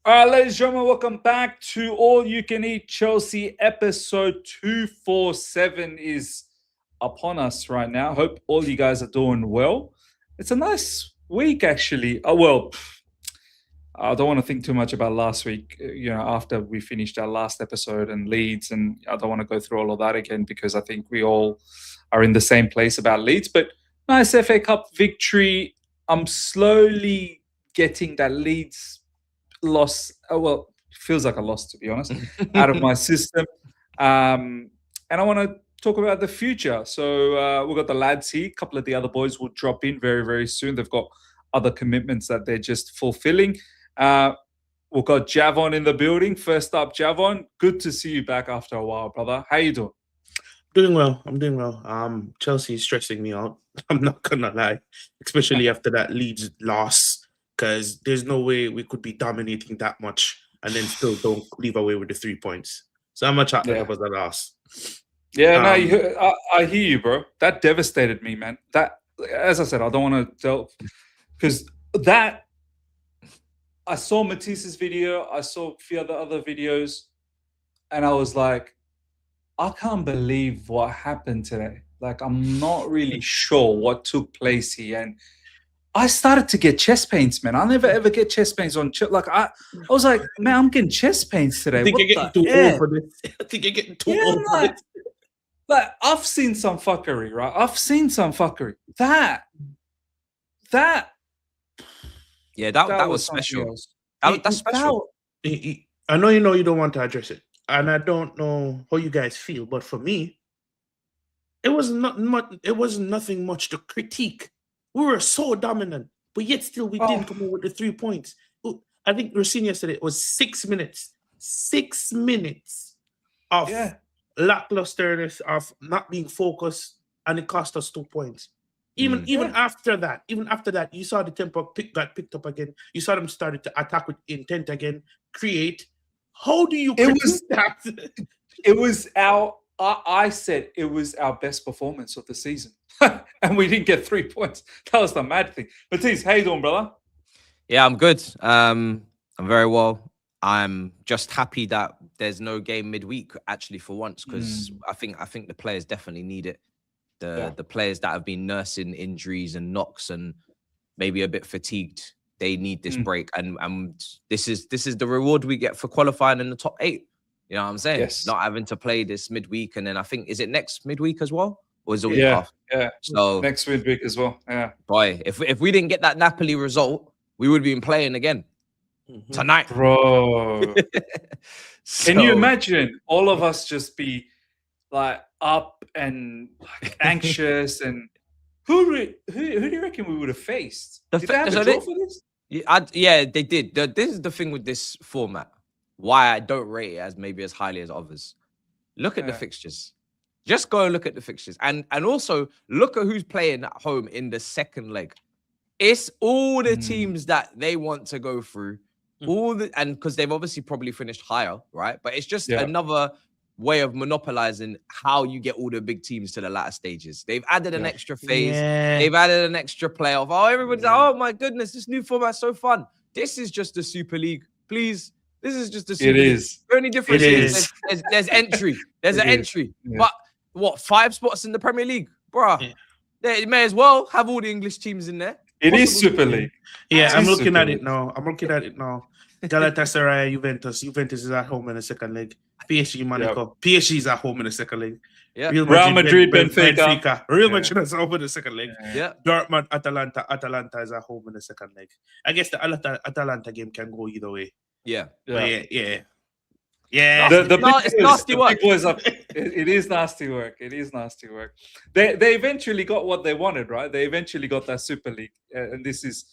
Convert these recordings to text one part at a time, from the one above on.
All right, ladies and gentlemen, welcome back to All You Can Eat Chelsea. Episode 247 is upon us right now. Hope all you guys are doing well. It's a nice week, actually. I don't want to think too much about last week, after we finished our last episode and Leeds, and I don't want to go through all of that again because I think we all are in the same place about Leeds. But nice FA Cup victory. I'm slowly getting that Leeds loss, feels like a loss, to be honest, out of my system. And I want to talk about the future. So we've got the lads here. A couple of the other boys will drop in very, very soon. They've got other commitments that they're just fulfilling. We've got Javon in the building. First up, Javon, good to see you back after a while, brother. How you doing? I'm doing well. Chelsea is stressing me out. I'm not gonna lie, especially after that Leeds loss, because there's no way we could be dominating that much and then still don't leave away with the 3 points. So I'm much happy it was a loss. Yeah, I hear you, bro. That devastated me, man. That, as I said, I don't want to tell, because that, I saw Matisse's video, I saw a few other videos, and I was like, I can't believe what happened today. Like, I'm not really sure what took place here. And I started to get chest pains, man. I never ever get chest pains on I was like, man, I'm getting chest pains today. I think you're getting too old for this. I think you're getting too old for this. Like, I've seen some fuckery, right? I've seen some fuckery. That was special. That's special. I know you don't want to address it, and I don't know how you guys feel, but for me, it was nothing much to critique. We were so dominant, but yet still we didn't come up with the 3 points. I think Rosenior said it was 6 minutes. 6 minutes of lacklusterness, of not being focused, and it cost us 2 points. Even after that, you saw the tempo got picked up again. You saw them started to attack with intent again, create. How do you critique that? It was I said it was our best performance of the season. And we didn't get 3 points. That was the mad thing. Matisse, how you doing, brother? Yeah, I'm good. I'm very well. I'm just happy that there's no game midweek, actually, for once, because I think the players definitely need it. The players that have been nursing injuries and knocks and maybe a bit fatigued, they need this break. And this is the reward we get for qualifying in the top 8. You know what I'm saying? Yes. Not having to play this midweek, and then I think, is it next midweek as well? Or is it week after? Yeah. So next midweek as well. Yeah. Boy, if we didn't get that Napoli result, we would have been playing again tonight. Bro. Can you imagine all of us just be like up and like anxious? And who do you reckon we would have faced? Did they have a draw for this? Yeah, they did. This is the thing with this format. Why I don't rate it as highly as others. Look at the fixtures. Just go and look at the fixtures. And also look at who's playing at home in the second leg. It's all the teams that they want to go through. And because they've obviously probably finished higher, right? But it's just another way of monopolizing how you get all the big teams to the latter stages. They've added an extra phase. Yeah. They've added an extra playoff. Oh, everybody's like, oh my goodness, this new format's so fun. This is just the Super League. Please. This is just the Super League. It is. The only difference is there's entry. There's an entry. Yeah. But what, 5 spots in the Premier League? Bruh. Yeah. They may as well have all the English teams in there. It is Super League. Yeah, I'm looking at it now. Galatasaray, Juventus. Juventus is at home in the second leg. PSG, Monaco. PSG is at home in the second leg. Yeah. Real Madrid, Benfica. Real Madrid is at home in the second leg. Yeah. Dortmund, Atalanta. Atalanta is at home in the second leg. I guess the Atalanta game can go either way. Yeah. Yeah. It's nasty work. It is nasty work. It is nasty work. They eventually got what they wanted, right? They eventually got that Super League, and this is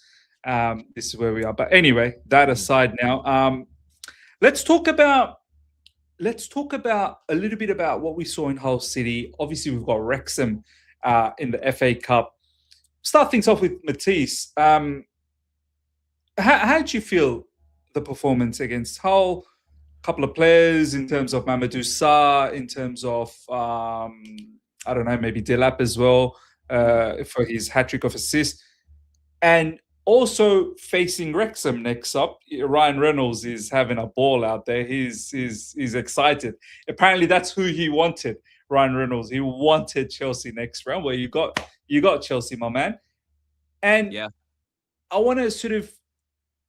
where we are. But anyway, that aside now, let's talk about a little bit about what we saw in Hull City. Obviously, we've got Wrexham in the FA Cup. Start things off with Matisse. How did you feel the performance against Hull? Couple of players in terms of Mamadou Sarr, in terms of maybe Delap as well for his hat-trick of assists. And Also facing Wrexham next up, Ryan Reynolds is having a ball out there. He's excited. Apparently, that's who he wanted. Ryan Reynolds. He wanted Chelsea next round. Well, you got Chelsea, my man. And Yeah. I want to sort of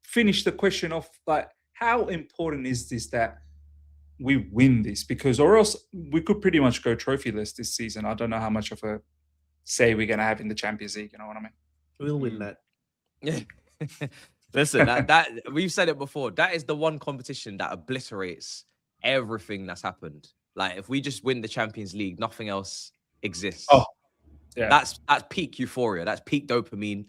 finish the question off, like, how important is this that we win this? Because or else we could pretty much go trophyless this season. I don't know how much of a say we're going to have in the Champions League. You know what I mean? We'll win that. Yeah. Listen, that we've said it before. That is the one competition that obliterates everything that's happened. Like, if we just win the Champions League, nothing else exists. Oh, yeah. That's peak euphoria. That's peak dopamine.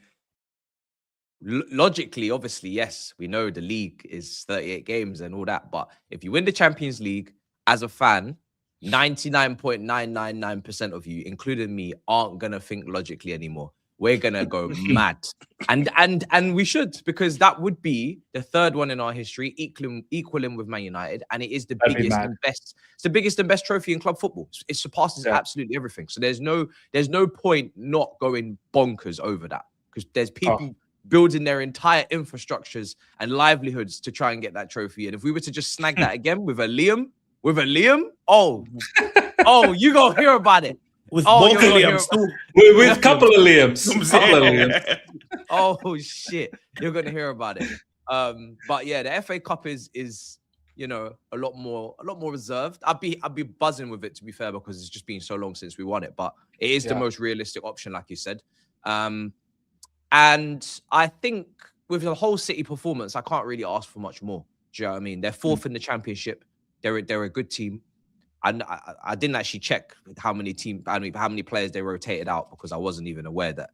Logically, obviously, yes, we know the league is 38 games and all that. But if you win the Champions League as a fan, 99.999% of you, including me, aren't gonna think logically anymore. We're gonna go mad, and we should, because that would be the third one in our history, equaling with Man United, and it is the biggest and best. It's the biggest and best trophy in club football. It surpasses absolutely everything. So there's no point not going bonkers over that, because there's people building their entire infrastructures and livelihoods to try and get that trophy. And if we were to just snag that again with a Liam, oh, you gonna hear about it. With both Liams too. With a couple of Liams. Oh shit, you're gonna hear about it. But yeah, the FA Cup is a lot more reserved. I'd be buzzing with it, to be fair, because it's just been so long since we won it. But it is the most realistic option, like you said. And I think with the whole City performance, I can't really ask for much more. Do you know what I mean? They're fourth in the Championship. They're a good team. And I didn't actually check how many players they rotated out, because I wasn't even aware that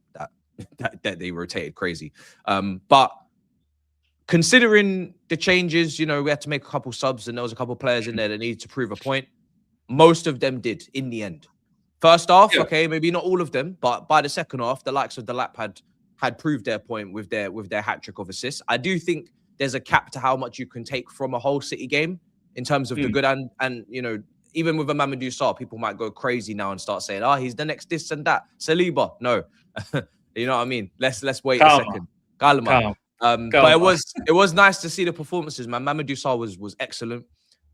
they rotated crazy. But considering the changes, we had to make a couple subs, and there was a couple players in there that needed to prove a point. Most of them did in the end. First half, okay, maybe not all of them, but by the second half, the likes of Delap had proved their point with their hat trick of assists. I do think there's a cap to how much you can take from a whole City game in terms of the good and even with a Mamadou Sarr, people might go crazy now and start saying, he's the next this and that. Saliba, no. You know what I mean? Let's wait a second. Calma. But it was nice to see the performances, man. Mamadou Sarr was excellent.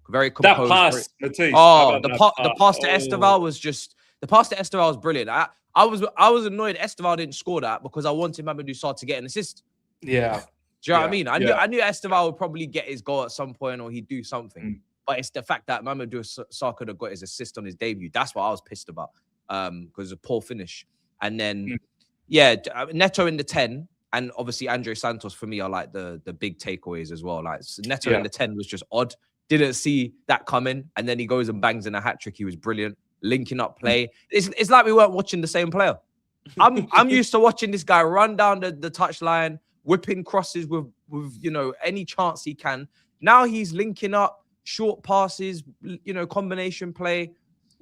Very composed. That pass, Matisse. The pass to Esteval was just... The pass to Esteval was brilliant. I was annoyed Esteval didn't score that, because I wanted Mamadou Sarr to get an assist. Yeah. Do you know what I mean? I knew Esteval would probably get his goal at some point, or he'd do something. But it's the fact that Mamadou Sarr could have got his assist on his debut. That's what I was pissed about, because it's a poor finish. And then, Neto in the 10, and obviously Andre Santos for me are like the big takeaways as well. Like, Neto in the 10 was just odd. Didn't see that coming, and then he goes and bangs in a hat trick. He was brilliant, linking up play. It's like we weren't watching the same player. I'm used to watching this guy run down the touchline, whipping crosses with any chance he can. Now he's linking up. Short passes, combination play,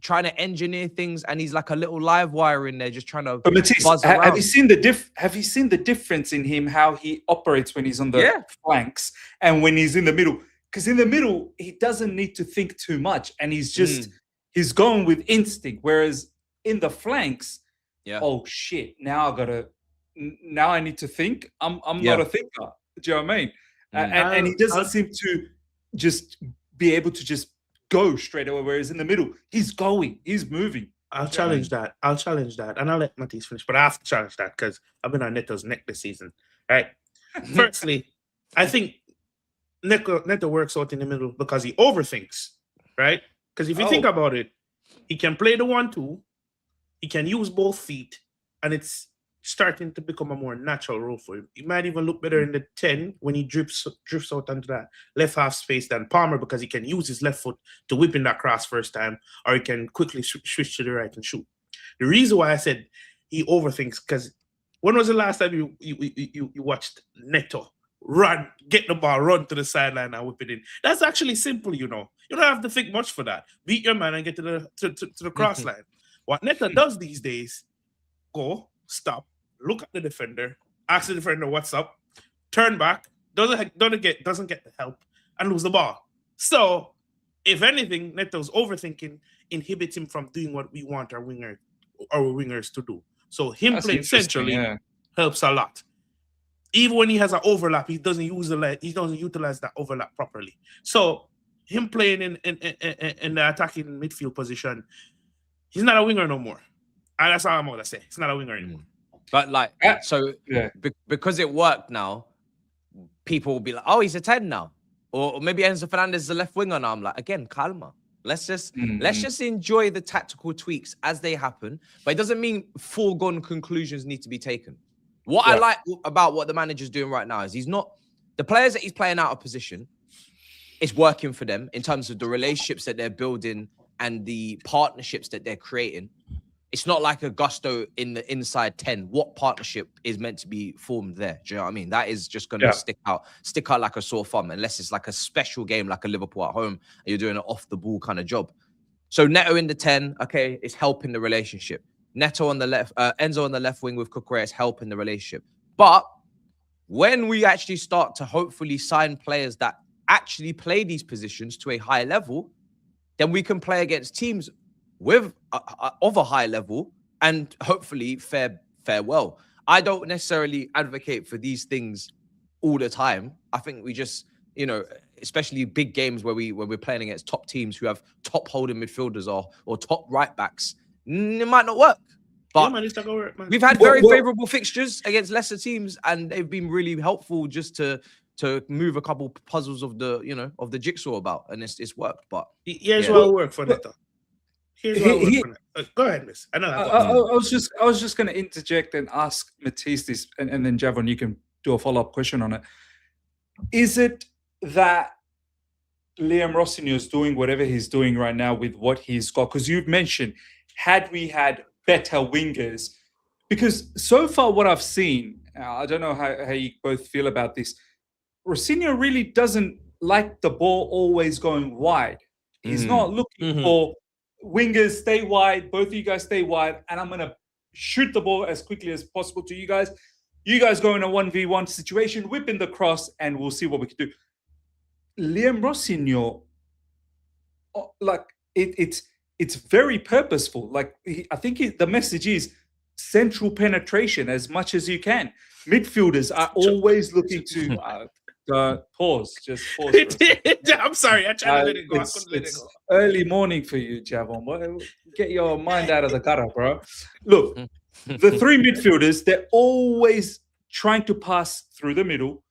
trying to engineer things, and he's like a little live wire in there, just trying to buzz around. Have you seen the difference in him, how he operates when he's on the flanks and when he's in the middle? Because in the middle, he doesn't need to think too much, and he's going with instinct. Whereas in the flanks, oh shit, now I need to think. I'm not a thinker. Do you know what I mean? And he doesn't seem to just be able to just go straight away, whereas in the middle, he's moving. I'll challenge that. And I'll let Matisse finish, but I have to challenge that because I've been on Neto's neck this season. Right. Firstly, I think Neto works out in the middle because he overthinks, right? Because if you think about it, he can play the 1-2, he can use both feet, and it's starting to become a more natural role for him. He might even look better in the 10 when he drifts out onto that left half space than Palmer, because he can use his left foot to whip in that cross first time, or he can quickly switch to the right and shoot. The reason why I said he overthinks, because when was the last time you watched Neto run, get the ball, run to the sideline and whip it in? That's actually simple, You don't have to think much for that. Beat your man and get to the cross line. What Neto does these days, go, stop, look at the defender, ask the defender what's up, turn back, doesn't get the help, and lose the ball. So, if anything, Neto's overthinking inhibits him from doing what we want our wingers to do. So him playing centrally helps a lot. Even when he has an overlap, he doesn't utilize that overlap properly. So him playing in the attacking midfield position, he's not a winger no more. And that's all I'm gonna say. He's not a winger anymore. But because it worked now, people will be like, "Oh, he's a 10 now," or maybe Enzo Fernandez is a left winger now. I'm like, again, calma. Let's just enjoy the tactical tweaks as they happen. But it doesn't mean foregone conclusions need to be taken. What I like about what the manager's doing right now is the players that he's playing out of position, it's working for them in terms of the relationships that they're building and the partnerships that they're creating. It's not like a gusto in the inside 10. What partnership is meant to be formed there? Do you know what I mean? That is just going to stick out like a sore thumb, unless it's like a special game like a Liverpool at home and you're doing an off-the-ball kind of job. So Neto in the 10, okay, it's helping the relationship. Neto on the left, Enzo on the left wing with Cucurella is helping the relationship. But when we actually start to hopefully sign players that actually play these positions to a high level, then we can play against teams with of a high level and hopefully fare well. I don't necessarily advocate for these things all the time. I think we just, especially big games where we're playing against top teams who have top holding midfielders or top right backs, it might not work. But we've had very favorable fixtures against lesser teams, and they've been really helpful just to move a couple puzzles of the jigsaw about, and it's worked. But here's what will work for Neto. Go ahead, Miss. I know. I was just going to interject and ask Matisse this, and then Javon, you can do a follow-up question on it. Is it that Liam Rosenior is doing whatever he's doing right now with what he's got? Because you've mentioned, had we had better wingers, because so far what I've seen, I don't know how you both feel about this, Rosenior really doesn't like the ball always going wide. He's not looking for wingers, stay wide, both of you guys stay wide, and I'm going to shoot the ball as quickly as possible to you guys. You guys go in a 1v1 situation, whip in the cross, and we'll see what we can do. Liam Rosenior, it's very purposeful. I think the message is central penetration as much as you can. Midfielders are always looking to pause. Just pause. I'm sorry. I tried to let it go. It's early morning for you, Javon. Get your mind out of the gutter, bro. Look, the three midfielders, they're always trying to pass through the middle.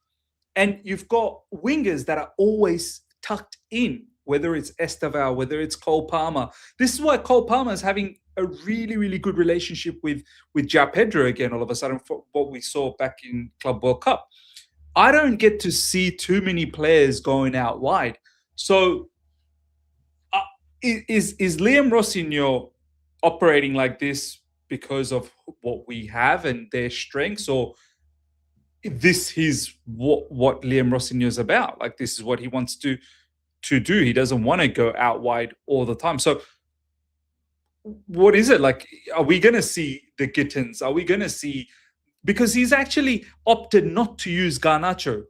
And you've got wingers that are always tucked in, whether it's Esteval, whether it's Cole Palmer. This is why Cole Palmer is having a really, really good relationship with João Pedro again, all of a sudden, for what we saw back in Club World Cup. I don't get to see too many players going out wide. So is Liam Rosenior operating like this because of what we have and their strengths, or this is what Liam Rosenior is about? Like, this is what he wants to do. He doesn't want to go out wide all the time. So what is it? Like, are we going to see the Gittins? Are we going to see... Because he's actually opted not to use Garnacho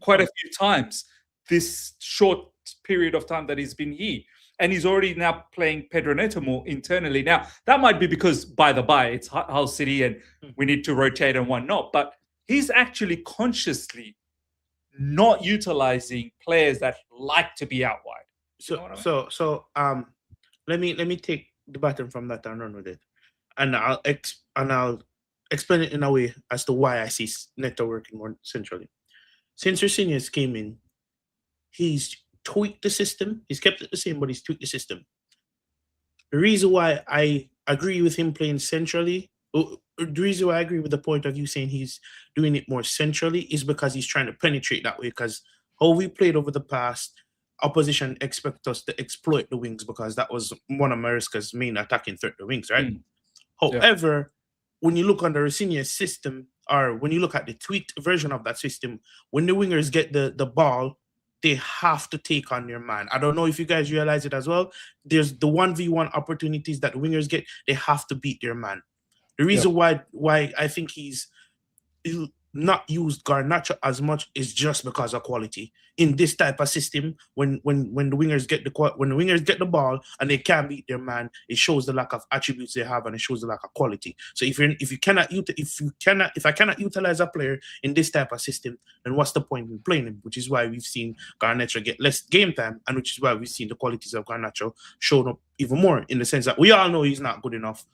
quite a few times this short period of time that he's been here. And he's already now playing Pedro Neto more internally. Now, that might be because, by the by, it's Hull City and we need to rotate and whatnot. But he's actually consciously not utilizing players that like to be out wide. So let me take the baton from that and run with it. And I'll explain it in a way as to why I see Neto working more centrally. Since Rosenior came in, he's tweaked the system. He's kept it the same, but he's tweaked the system. The reason why I agree with him playing centrally, the reason why I agree with the point of view saying he's doing it more centrally is because he's trying to penetrate that way. Because how we played over the past, opposition expect us to exploit the wings, because that was one of Mariska's main attacking threat, the wings, right? However, when you look on the Rosenior system, or when you look at the tweaked version of that system, when the wingers get the ball, they have to take on their man. I don't know if you guys realize it as well. There's the 1v1 opportunities that the wingers get, they have to beat their man. The reason why I think not used Garnacho as much is just because of quality. In this type of system, when the wingers get the ball and they can't beat their man, it shows the lack of attributes they have and it shows the lack of quality. So if I cannot utilize a player in this type of system, then what's the point in playing him? Which is why we've seen Garnacho get less game time, and which is why we've seen the qualities of Garnacho shown up even more, in the sense that we all know he's not good enough.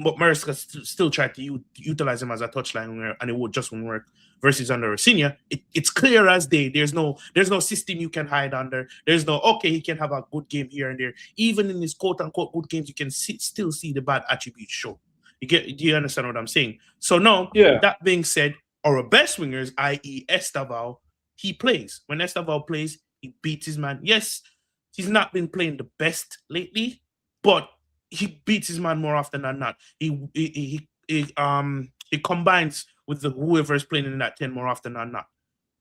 But Maresca still tried to utilize him as a touchline winger, and it just wouldn't work. Versus under Rosenior, it's clear as day. There's no system you can hide under. There's no, okay, he can have a good game here and there. Even in his quote unquote good games, you can still see the bad attributes show. Do you understand what I'm saying? So now, that being said, our best wingers, i.e. Esteval, he plays. When Esteval plays, he beats his man. Yes, he's not been playing the best lately, but he beats his man more often than not. He combines with whoever's playing in that 10 more often than not.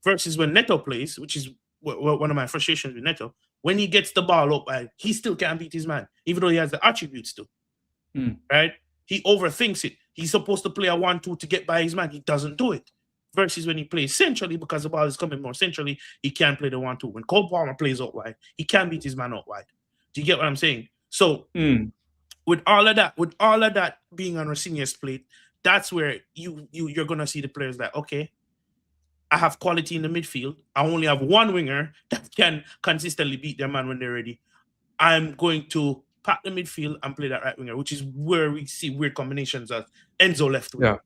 Versus when Neto plays, which is one of my frustrations with Neto, when he gets the ball up, he still can't beat his man, even though he has the attributes to. Right? He overthinks it. He's supposed to play a 1-2 to get by his man. He doesn't do it. Versus when he plays centrally, because the ball is coming more centrally, he can't play the 1-2. When Cole Palmer plays out wide, he can't beat his man out wide. Do you get what I'm saying? So with all of that being on Rosenior's plate, that's where you're gonna see the players that, okay, I have quality in the midfield. I only have one winger that can consistently beat their man when they're ready. I'm going to pack the midfield and play that right winger, which is where we see weird combinations of Enzo left wing.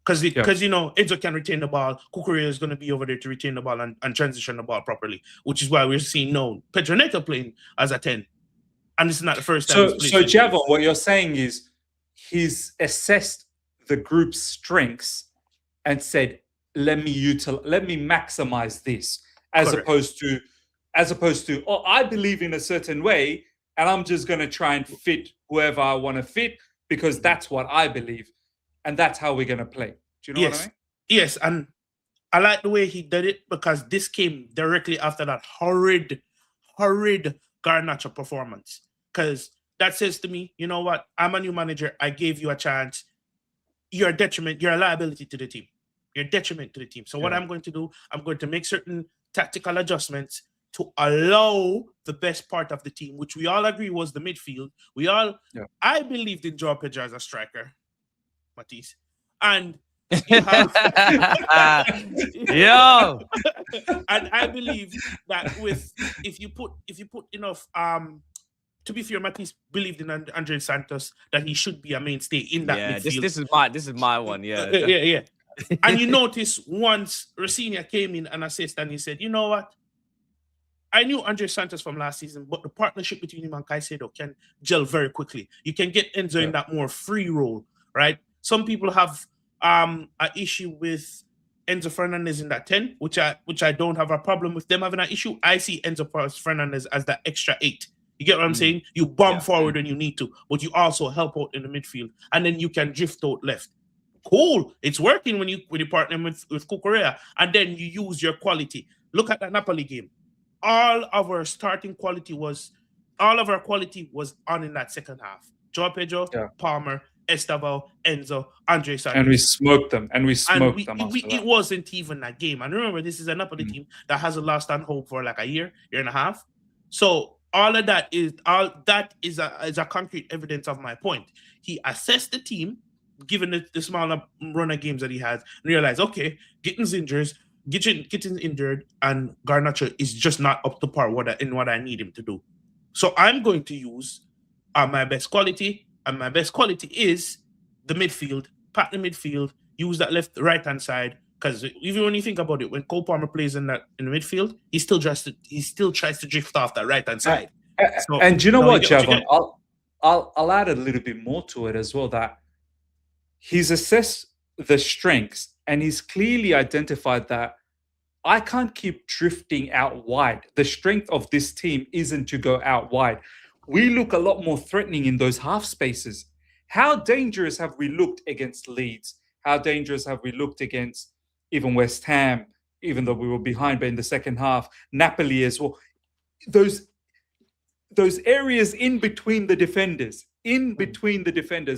Because Enzo can retain the ball. Kukurea is going to be over there to retain the ball and transition the ball properly, which is why we're seeing Pedro Neto playing as a 10. And this is not the first time. So Javon, what you're saying is he's assessed the group's strengths and said, let me maximize this, as opposed to, oh, I believe in a certain way, and I'm just going to try and fit whoever I want to fit because that's what I believe, and that's how we're going to play. Do you know what I mean? Yes, and I like the way he did it because this came directly after that horrid Garnacho performance. Because that says to me, you know what? I'm a new manager. I gave you a chance. You're a detriment. You're a liability to the team. You're a detriment to the team. So what I'm going to do, I'm going to make certain tactical adjustments to allow the best part of the team, which we all agree was the midfield. I believed in Joao Pedro as a striker, Matisse. And you have and I believe that if you put enough to be fair, Matisse believed in Andre Santos that he should be a mainstay in that midfield. This is my one. Yeah. And you notice once Rosenior came in and assisted, and he said, you know what? I knew Andre Santos from last season, but the partnership between him and Caicedo can gel very quickly. You can get Enzo in that more free role, right? Some people have an issue with Enzo Fernandez in that 10, which I don't have a problem with them having an issue. I see Enzo Fernandez as that extra 8. You get what I'm saying? You bomb forward when you need to, but you also help out in the midfield, and then you can drift out left. Cool. It's working when you partner with Kukurea, and then you use your quality. Look at that Napoli game. All of our quality was on in that second half. Joao Pedro, Palmer, Esteval, Enzo, Andre Santos. And we smoked them. It wasn't even a game. And remember, this is a Napoli team that hasn't lost on hope for like a year and a half. So all that is a concrete evidence of my point. He assessed the team, given the small run of games that he has, and realized, okay, Gittins injured, and Garnacho is just not up to par what I need him to do. So I'm going to use my best quality, and my best quality is the midfield, pack the midfield, use that right-hand side, because even when you think about it, when Cole Palmer plays in the midfield, he still tries to drift off that right-hand side. And you know what, Javon? I'll add a little bit more to it as well, that he's assessed the strengths and he's clearly identified that I can't keep drifting out wide. The strength of this team isn't to go out wide. We look a lot more threatening in those half spaces. How dangerous have we looked against Leeds? How dangerous have we looked against even West Ham, even though we were behind, but in the second half, Napoli as well. Those areas in between the defenders,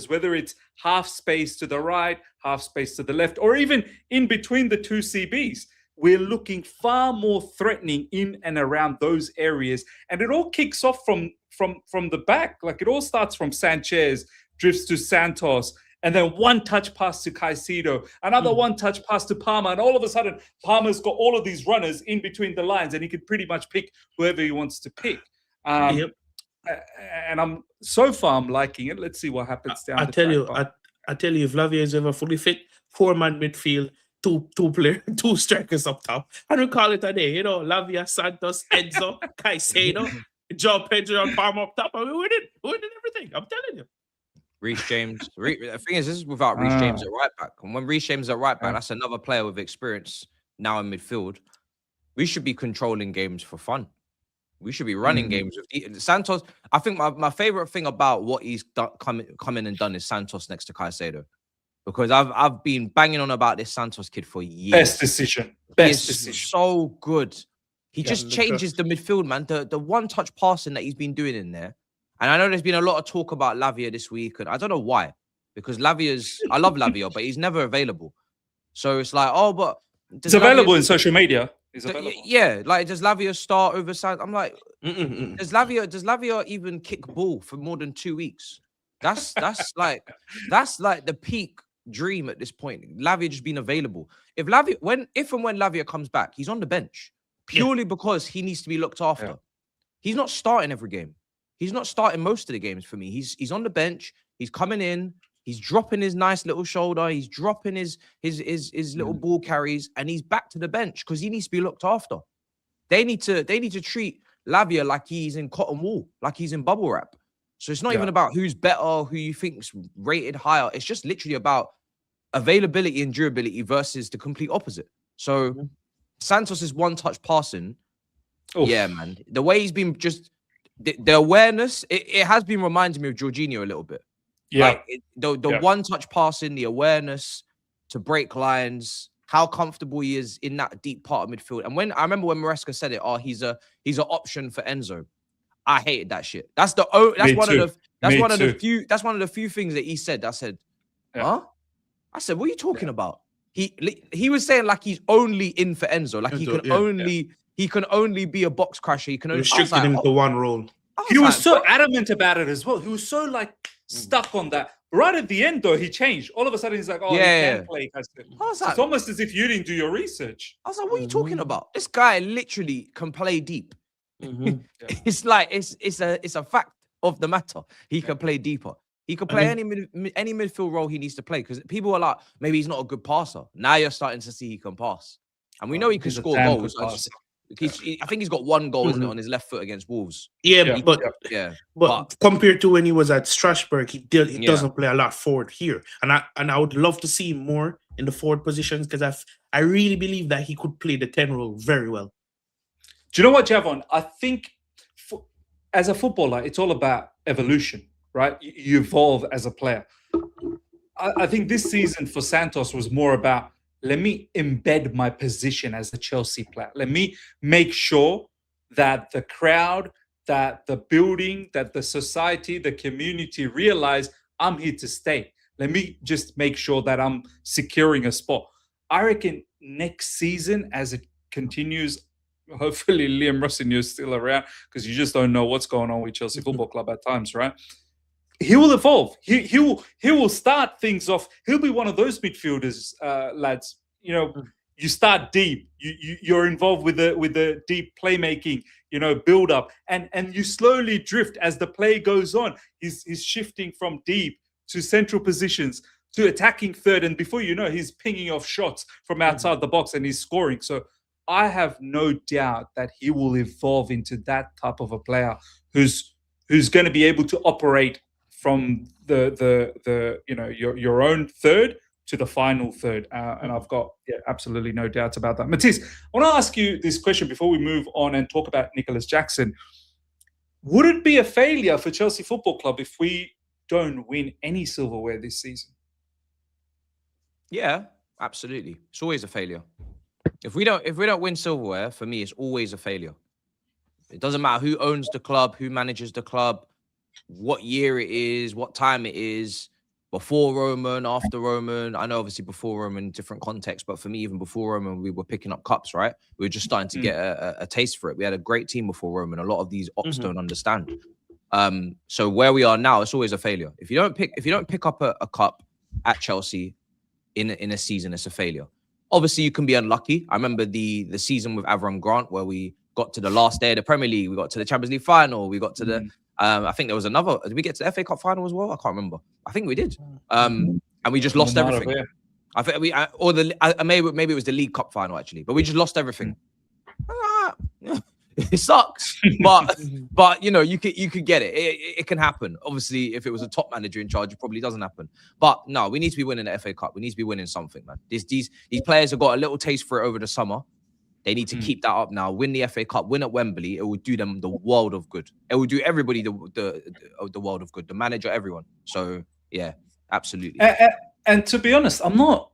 whether it's half space to the right, half space to the left, or even in between the two CBs. We're looking far more threatening in and around those areas. And it all kicks off from the back. Like, it all starts from Sanchez, drifts to Santos, and then one touch pass to Caicedo, another one touch pass to Palmer, and all of a sudden, Palmer's got all of these runners in between the lines, and he could pretty much pick whoever he wants to pick. And I'm liking it. Let's see what happens down. I tell you, if Lavia is ever fully fit, 4-man midfield, two strikers up top, and we call it a day. You know, Lavia, Santos, Enzo, Caicedo, Joe Pedro, and Palmer up top, and we win everything. I'm telling you. Reece James. The thing is, this is without Reece James at right back. And when Reece James is at right back, that's another player with experience now in midfield. We should be controlling games for fun. We should be running games with Santos. I think my favorite thing about what he's come in and done is Santos next to Caicedo, because I've been banging on about this Santos kid for years. Best decision. So good. He just changes the midfield, man. The one-touch passing that he's been doing in there. And I know there's been a lot of talk about Lavia this week, and I don't know why, because I love Lavia, but he's never available. So it's like, but it's available in social media. Yeah, like, does Lavia start over Santos? I'm like, does Lavia even kick ball for more than 2 weeks? That's like the peak dream at this point. Lavia just being available. If and when Lavia comes back, he's on the bench purely because he needs to be looked after. Yeah. He's not starting every game. He's not starting most of the games for me. He's on the bench. He's coming in. He's dropping his nice little shoulder. He's dropping his little ball carries, and he's back to the bench because he needs to be looked after. They need to treat Lavia like he's in cotton wool, like he's in bubble wrap. So it's not even about who's better, who you think's rated higher. It's just literally about availability and durability versus the complete opposite. So Santos' one-touch passing, yeah, man. The way he's been just the awareness, it has been reminding me of Jorginho a little bit. Yeah, like the one-touch passing, the awareness to break lines, how comfortable he is in that deep part of midfield. And when I remember when Maresca said it, he's an option for Enzo. I hated that shit. That's one of the few things that he said. I said, huh? I said, what are you talking about? He was saying like he's only in for Enzo, like he can only be a box crasher. He can only restricted him to one role. He was so adamant about it as well. He was so like stuck on that. Right at the end, though, he changed. All of a sudden, he's like, he can play. It's almost as if you didn't do your research. I was like, what are you talking about? This guy literally can play deep. It's like it's a fact of the matter. He can play deeper. He can play any midfield role he needs to play, because people are like, maybe he's not a good passer. Now you're starting to see he can pass, and we know he can score goals. I think he's got one goal, isn't it, on his left foot against Wolves. But compared to when he was at Strasbourg, he doesn't play a lot forward here, and I would love to see him more in the forward positions, because I really believe that he could play the 10 role very well. Do you know what, Javon? I think as a footballer, it's all about evolution, right? You evolve as a player. I think this season for Santos was more about, let me embed my position as a Chelsea player. Let me make sure that the crowd, that the building, that the society, the community realize I'm here to stay. Let me just make sure that I'm securing a spot. I reckon next season, as it continues, hopefully Liam Rosenior is still around, because you just don't know what's going on with Chelsea Football Club at times, right? He will evolve. He will start things off. He'll be one of those midfielders, lads. You know, you start deep. You're involved with the deep playmaking. Build up, and you slowly drift as the play goes on. He's shifting from deep to central positions to attacking third, and before you know, he's pinging off shots from outside the box and he's scoring. So I have no doubt that he will evolve into that type of a player who's going to be able to operate from your own third to the final third. And I've got absolutely no doubts about that. Matisse, I want to ask you this question before we move on and talk about Nicholas Jackson. Would it be a failure for Chelsea Football Club if we don't win any silverware this season? Yeah, absolutely. It's always a failure. If we don't win silverware, for me, it's always a failure. It doesn't matter who owns the club, who manages the club, what year it is, what time it is. before Roman, after Roman. I know obviously before Roman, different context, but for me, even before Roman, we were picking up cups, right? We were just starting to get a taste for it. We had a great team before Roman. A lot of these ops don't understand. So where we are now, it's always a failure. If you don't pick up a cup at Chelsea in a season, it's a failure. Obviously, you can be unlucky. I remember the season with Avram Grant where we got to the last day of the Premier League. We got to the Champions League final. We got to the I think there was another. Did we get to the FA Cup final as well? I can't remember. I think we did. And we just lost everything. I think maybe it was the League Cup final actually, but we just lost everything. It sucks, but you know you could get it. It can happen. Obviously, if it was a top manager in charge, it probably doesn't happen. But no, we need to be winning the FA Cup. We need to be winning something, man. These players have got a little taste for it over the summer. They need to keep that up now. Win the FA Cup, win at Wembley. It will do them the world of good. It will do everybody the world of good. The manager, everyone. So yeah, absolutely. And to be honest, I'm not.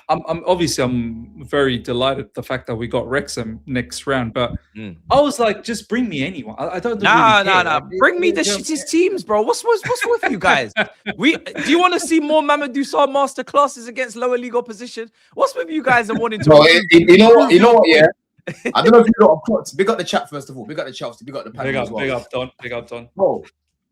I'm obviously I'm very delighted the fact that we got Wrexham next round, but I was like, just bring me anyone. I don't. Nah. Bring me the shittest teams, bro. What's with you guys? Do you want to see more Mamadou Sarr master classes against lower league opposition? What's with you guys and wanting to? No, you know what? Yeah. I don't know if you lot have clocked. Big up the chat first of all. Big up the Chelsea. Big up the panel as well. Big up Don. Bro,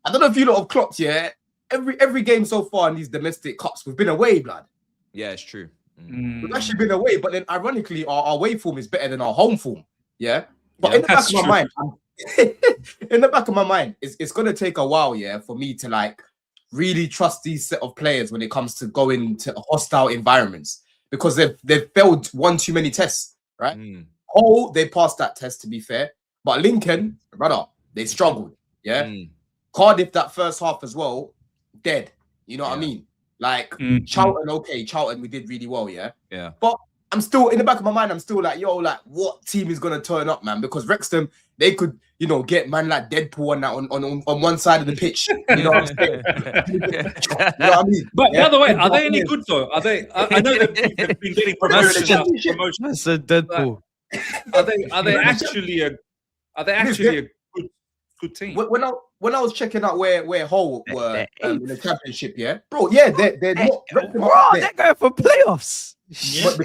I don't know if you lot have clocked. Yeah. Every game so far in these domestic cups, we've been away, blood. Yeah, it's true. We've actually been away, but then ironically, our away form is better than our home form. Yeah, but in the back of my mind, in the back of my mind, it's gonna take a while, yeah, for me to like really trust these set of players when it comes to going to hostile environments because they've failed one too many tests, right? They passed that test to be fair, but Lincoln, brother, they struggled. Yeah, Cardiff that first half as well, dead. You know what I mean? Like Charlton, we did really well, yeah. But I'm still in the back of my mind. I'm still like, yo, like, what team is gonna turn up, man? Because Wrexham, they could, you know, get man like Deadpool on one side of the pitch. You know what I'm saying? You know what I mean? But by the way, are they any good though? Are they? I know they've been getting promotion. That's a Deadpool. Are they actually a good team? When I was checking out where Hull were in the championship, yeah, bro, yeah, they're not. They're going for playoffs. But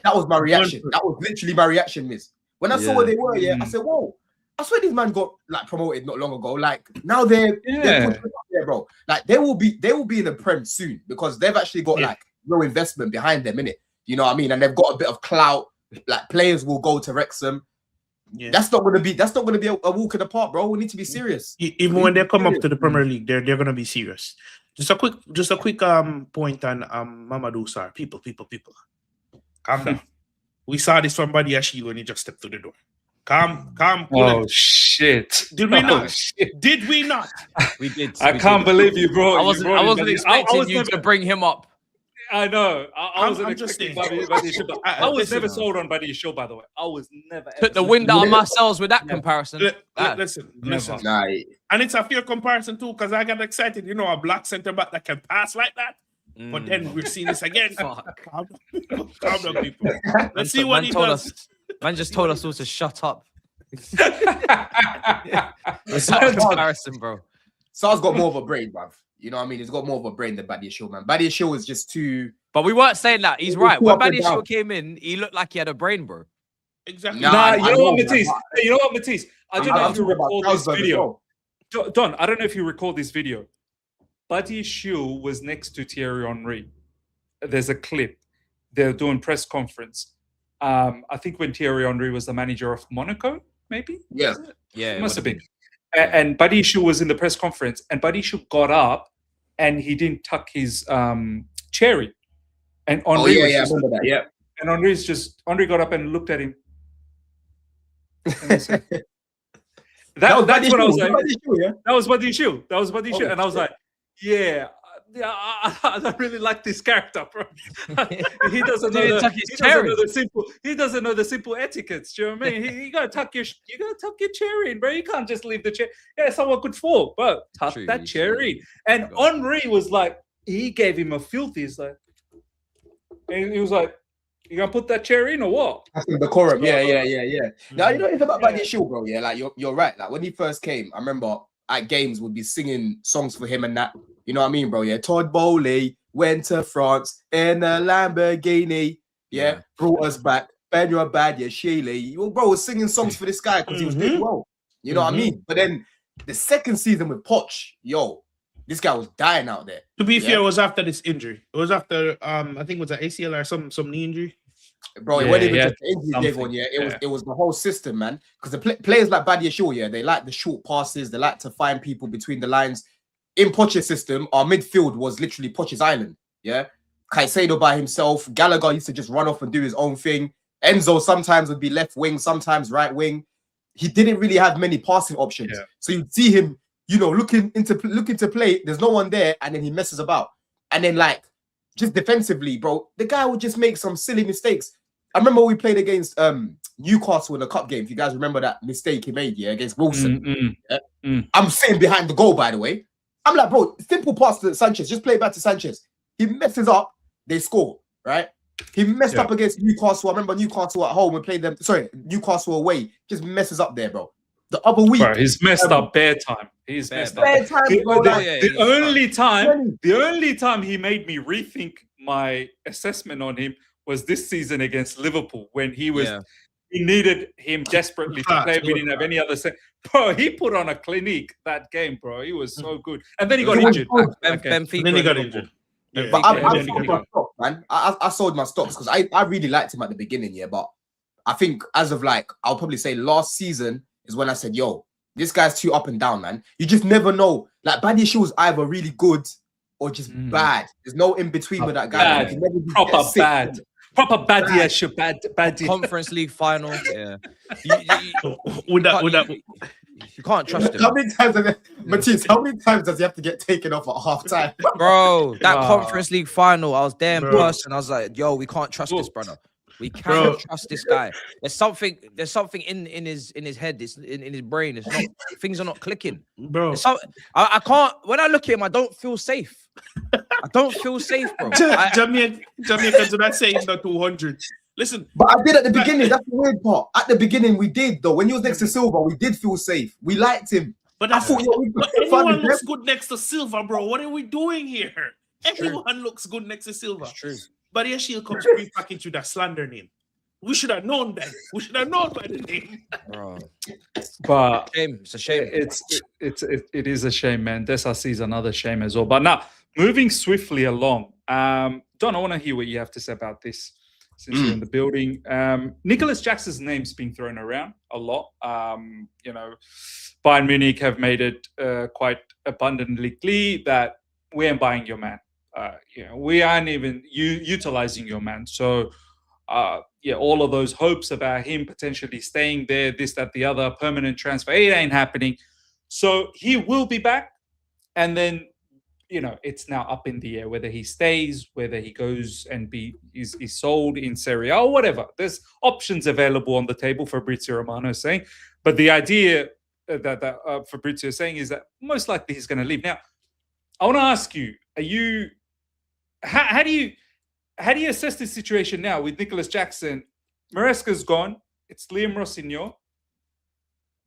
that was my reaction. That was literally my reaction, miss. When I saw where they were, yeah, I said, whoa, I swear these man got like promoted not long ago. Like now they're pushing up there, bro. Like they will be in the Prem soon because they've actually got like no investment behind them, innit? You know what I mean? And they've got a bit of clout. Like players will go to Wrexham. Yeah. That's not gonna be a walk in the park, bro. We need to be serious. Even when they come up to the Premier League, they're gonna be serious. Just a quick point on Mamadou Sarr. People. Calm down. We saw this from Badi Ashi when he just stepped through the door. Calm. Oh shit! Did we not? Did we not? We did. I can't believe you, bro. I wasn't expecting you to bring him up. I know. I wasn't expecting Buddy Show. I was never sold on Buddy Show, by the way. I was never. Took the wind out of my sails with that comparison. Listen. Nah. And it's a fair comparison too, because I got excited. You know, a black centre back that can pass like that. But then we've seen this again. Calm down, people. Let's see what he does. Man just told us all to shut up. It's not a comparison, bro. Sar's got more of a brain, bruv. You know what I mean? He's got more of a brain than Badia Shaw, man. Badia Shaw is just too... But we weren't saying that. He's right. When Badia Shaw came in, he looked like he had a brain, bro. Exactly. You know what, Matisse? I don't know if you recall this video. Don, I don't know if you recall this video. Badia Shaw was next to Thierry Henry. There's a clip. They're doing press conference. I think when Thierry Henry was the manager of Monaco, maybe? Yeah. Yeah. It must have been. And Buddy Shoe was in the press conference, and Buddy Shoe got up and he didn't tuck his cherry. And Henry I remember that. Yeah. And Henry got up and looked at him. That's what I was like. That was Buddy Shoe. And I was like, yeah, I don't really like this character, bro. He doesn't know the simple etiquettes. Do you know what I mean? You gotta tuck your chair in, bro. You can't just leave the chair. Yeah, someone could fall, but tuck that chair in. And Henry was like, he gave him a filthy. He's like, and he was like, "You gonna put that chair in or what?" That's the decorum. Yeah. Now you know it's about the issue, bro. Yeah, like you're right. Like when he first came, I remember at games would be singing songs for him and that. You know what I mean, bro? Yeah, Todd Bowley went to France in a Lamborghini. Yeah, brought us back. Benoit Badia, Shealy. Bro was singing songs for this guy because he was doing well. You know what I mean? But then the second season with Poch, yo, this guy was dying out there. To be fair, it was after this injury. It was after I think it was an ACL or some knee injury. Bro, it wasn't even just the injury one, yeah. It was the whole system, man. Because the players like Badia Shaw, yeah, they like the short passes, they like to find people between the lines. In Poch's system, our midfield was literally Poch's island. Yeah. Caicedo by himself. Gallagher used to just run off and do his own thing. Enzo sometimes would be left wing, sometimes right wing. He didn't really have many passing options. Yeah. So you'd see him, you know, looking to play. There's no one there, and then he messes about. And then, like, just defensively, bro, the guy would just make some silly mistakes. I remember we played against Newcastle in a cup game. If you guys remember that mistake he made, yeah, against Wilson. I'm sitting behind the goal, by the way. I'm like, bro, simple pass to Sanchez. Just play it back to Sanchez. He messes up, they score, right? He messed up against Newcastle. I remember Newcastle at home. We played them. Sorry, Newcastle away. Just messes up there, bro. The other week, bro, he's messed up bare time. He's messed up. The only time he made me rethink my assessment on him was this season against Liverpool when he was. He needed him desperately to play. We didn't have any other. Bro, he put on a clinic that game, bro. He was so good, and then he got injured. Then he got injured. But I sold my stocks, man. I sold my stocks because I really liked him at the beginning, yeah. But I think as of like, I'll probably say last season is when I said, yo, this guy's too up and down, man. You just never know. Like, Badia Shaw is either really good or just bad. There's no in between with that guy. Proper bad. Proper Badia Shaw, bad. Conference League final, yeah. You can't trust him. How many times, Matisse, how many times does he have to get taken off at half time? Bro, that Conference League final, I was there in person. I was like, yo, we can't trust this brother. We can't trust this guy. There's something in his head, in his brain. It's not, things are not clicking. Bro. I can't, when I look at him, I don't feel safe. I don't feel safe, bro. Jamaica do not say he's not 200. Listen, but I did at the beginning. That's the weird part. At the beginning, we did though. When he was next to Silva, we did feel safe. We liked him. But I thought, everyone looks good next to Silva, bro. What are we doing here? Everyone looks good next to Silva. It's true. But here she comes back into that slander name. We should have known that. We should have known by the name. Bro. But it's a shame. It is a shame, man. Dessa sees another shame as well. But now, moving swiftly along, Don, I want to hear what you have to say about this. Since you're in the building, Nicholas Jackson's name's been thrown around a lot. You know, Bayern Munich have made it quite abundantly clear that we ain't buying your man. You know, we aren't even utilizing your man. So, all of those hopes about him potentially staying there, this, that, the other, permanent transfer, it ain't happening. So he will be back, and then, you know, it's now up in the air whether he stays, whether he goes and is sold in Serie A or whatever. There's options available on the table, Fabrizio Romano is saying. But the idea that Fabrizio is saying is that most likely he's going to leave. Now, I want to ask you, how do you assess this situation now with Nicholas Jackson? Maresca's gone. It's Liam Rosenior.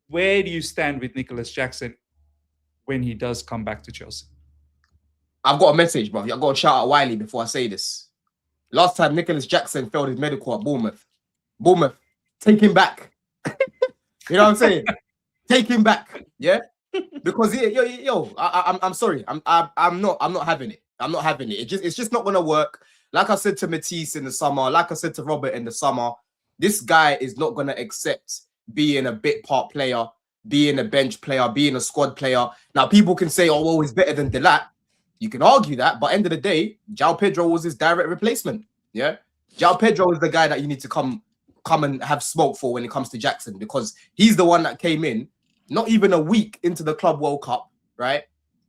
Where do you stand with Nicholas Jackson when he does come back to Chelsea? I've got a message, bro. I've got to shout out Wiley before I say this. Last time Nicholas Jackson failed his medical at Bournemouth, take him back. You know what I'm saying? Take him back, yeah. Because I'm sorry, I'm not having it. I'm not having it. It's just not gonna work. Like I said to Matisse in the summer, like I said to Robert in the summer, this guy is not gonna accept being a bit part player, being a bench player, being a squad player. Now people can say, oh, well, he's better than Delap. You can argue that, but end of the day, João Pedro was his direct replacement. Yeah, João Pedro is the guy that you need to come and have smoke for when it comes to Jackson, because he's the one that came in not even a week into the Club World Cup, right,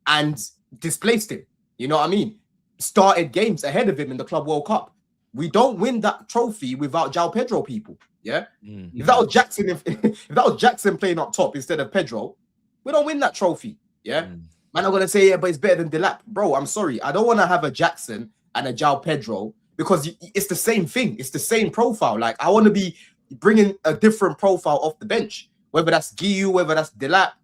and displaced him. You know what I mean? Started games ahead of him in the Club World Cup. We don't win that trophy without João Pedro, people. Yeah, if that was Jackson, if that was Jackson playing up top instead of Pedro, we don't win that trophy. Yeah. Man, I'm going to say, yeah, but it's better than Delap. Bro, I'm sorry. I don't want to have a Jackson and a João Pedro because it's the same thing. It's the same profile. Like, I want to be bringing a different profile off the bench, whether that's Guiu, whether that's Delap.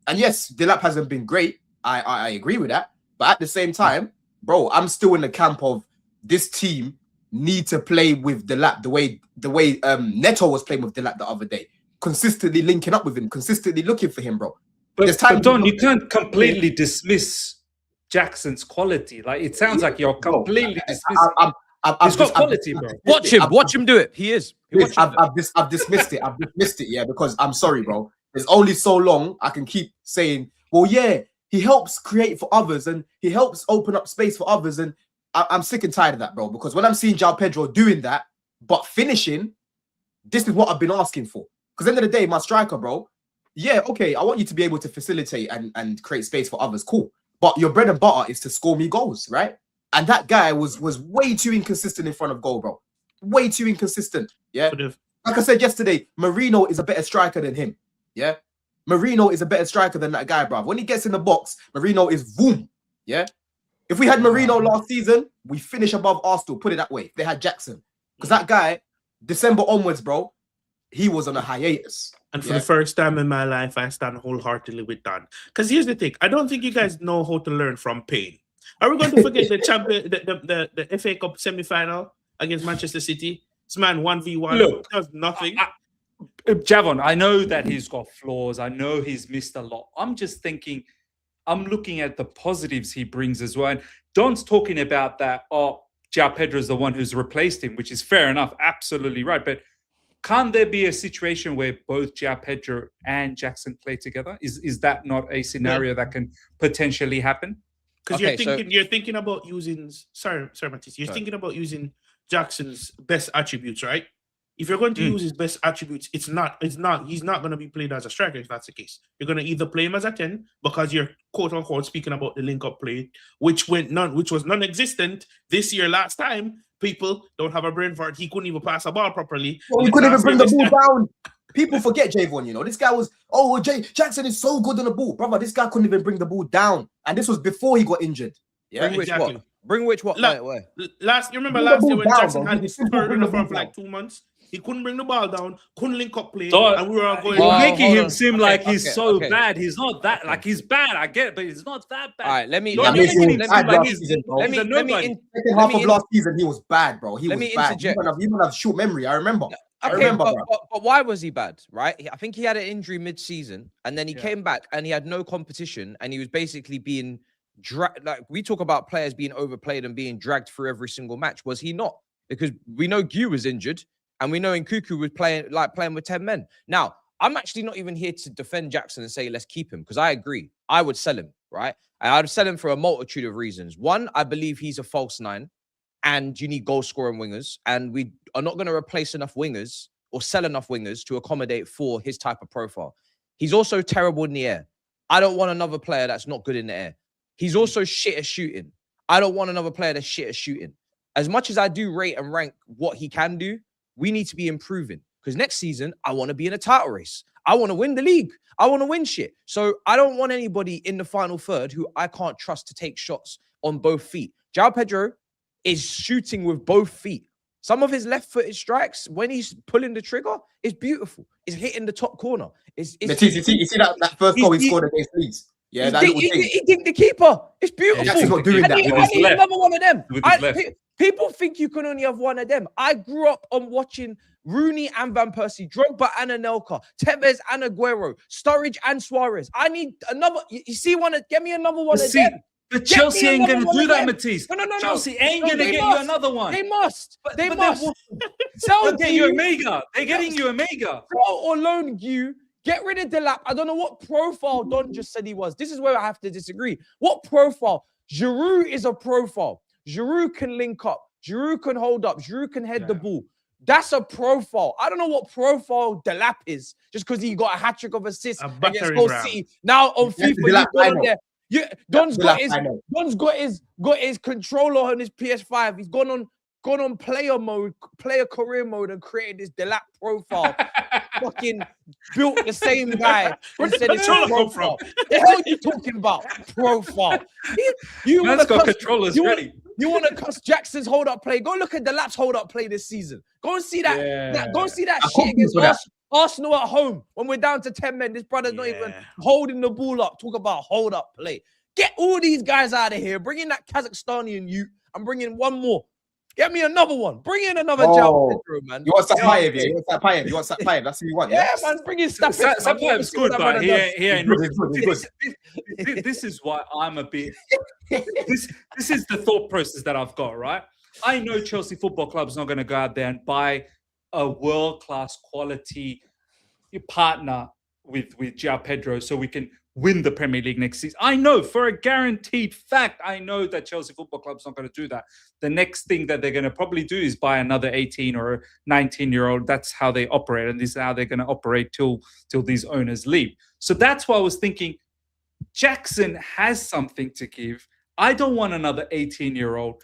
And yes, Delap hasn't been great. I agree with that. But at the same time, bro, I'm still in the camp of this team need to play with Delap the way Neto was playing with Delap the other day, consistently linking up with him, consistently looking for him, bro. But Don, you can't completely dismiss Jackson's quality. Like, it sounds like you're completely dismissing. He's got quality, bro. Watch him do it. He is. I've dismissed it. I've dismissed it, yeah, because I'm sorry, bro. There's only so long I can keep saying, well, yeah, he helps create for others and he helps open up space for others. And I'm sick and tired of that, bro, because when I'm seeing João Pedro doing that, but finishing, this is what I've been asking for. Because at the end of the day, my striker, bro, yeah, okay, I want you to be able to facilitate and create space for others, cool. But your bread and butter is to score me goals, right? And that guy was way too inconsistent in front of goal, bro. Way too inconsistent, yeah? Like I said yesterday, Marino is a better striker than him, yeah? Marino is a better striker than that guy, bro. When he gets in the box, Marino is boom, yeah? If we had Marino last season, we finish above Arsenal, put it that way. If they had Jackson. Because that guy, December onwards, bro, he was on a hiatus. And for the first time in my life, I stand wholeheartedly with Don. Because here's the thing. I don't think you guys know how to learn from pain. Are we going to forget the champion, the FA Cup semi-final against Manchester City? This man 1v1 Look, does nothing. Javon, I know that he's got flaws. I know he's missed a lot. I'm just thinking, I'm looking at the positives he brings as well. And Don's talking about that, João Pedro is the one who's replaced him, which is fair enough. Absolutely right. But can't there be a situation where both João Pedro and Jackson play together? Is that not a scenario that can potentially happen? Because you're thinking about using Matisse. You're thinking about using Jackson's best attributes, right? If you're going to use his best attributes, he's not going to be played as a striker if that's the case. You're going to either play him as a 10 because you're quote unquote speaking about the link-up play, which was non-existent this year last time. People don't have a brain for it. He couldn't even pass a ball properly. Well, he couldn't even bring the ball down. People forget Javon, you know. This guy was, Jackson is so good on the ball. Brother, this guy couldn't even bring the ball down. And this was before he got injured. Yeah, Bring which what? You remember last year when Jackson had his third uniform for like 2 months? He couldn't bring the ball down, couldn't link up play, and we were all going. You're making him seem like he's so bad. He's not that. Like, he's bad. I get it, but he's not that bad. All right, let me. Second half of last season, he was bad, bro. He was bad. You might have short memory. I remember. But why was he bad, right? I think he had an injury mid-season, and then he came back, and he had no competition, and he was basically being dragged. Like, we talk about players being overplayed and being dragged through every single match. Was he not? Because we know Gue was injured. And we know Nkuku was playing with 10 men. Now, I'm actually not even here to defend Jackson and say, let's keep him, because I agree. I would sell him, right? And I'd sell him for a multitude of reasons. One, I believe he's a false 9, and you need goal-scoring wingers. And we are not going to replace enough wingers or sell enough wingers to accommodate for his type of profile. He's also terrible in the air. I don't want another player that's not good in the air. He's also shit at shooting. I don't want another player that's shit at shooting. As much as I do rate and rank what he can do, we need to be improving, because next season, I want to be in a title race. I want to win the league. I want to win shit. So I don't want anybody in the final third who I can't trust to take shots on both feet. João Pedro is shooting with both feet. Some of his left-footed strikes, when he's pulling the trigger, is beautiful. It's hitting the top corner. You see that first goal he scored against Leeds? Yeah, he dinked the keeper. It's beautiful. Jackson's not doing that. I need another one of them. People think you can only have one of them. I grew up on watching Rooney and Van Persie, Drogba and Anelka, Tevez and Aguero, Sturridge and Suarez. I need another. You see get me another one of them. But Chelsea ain't going to do that, Matisse. No. Chelsea ain't going to get you another one. They must. They must. They'll get you Omega. They're getting you Omega. Or loan you. Get rid of Delap. I don't know what profile Don just said he was. This is where I have to disagree. What profile? Giroud is a profile. Giroud can link up. Giroud can hold up. Giroud can head the ball. That's a profile. I don't know what profile Delap is, just because he got a hat-trick of assists against Hull City. Now on FIFA, Don's got his controller on his PS5. He's gone on player career mode, and created this Delap profile. Fucking built the same guy and said it's a profile. The hell are you talking about? Profile. You want to controllers ready. You want to cuss Jackson's hold-up play? Go look at Delap's hold-up play this season. Go and see that. Go and see that shit against Arsenal at home when we're down to 10 men. This brother's not even holding the ball up. Talk about hold-up play. Get all these guys out of here. Bring in that Kazakhstanian youth. I'm bringing one more. Get me another one. Bring in another João Pedro, man. You want Sapayev, yeah? You want Sapayev. You want Sapayev. That's who you want, yeah? Man, bring in Sapayev's good, but he ain't. Good. This is why I'm a bit. This is the thought process that I've got, right? I know Chelsea Football Club's not going to go out there and buy a world-class quality partner with João Pedro so we can win the Premier League next season. I know for a guaranteed fact, I know that Chelsea Football Club's not going to do that. The next thing that they're going to probably do is buy another 18 or 19-year-old. That's how they operate, and this is how they're going to operate till these owners leave. So that's why I was thinking Jackson has something to give. I don't want another 18-year-old.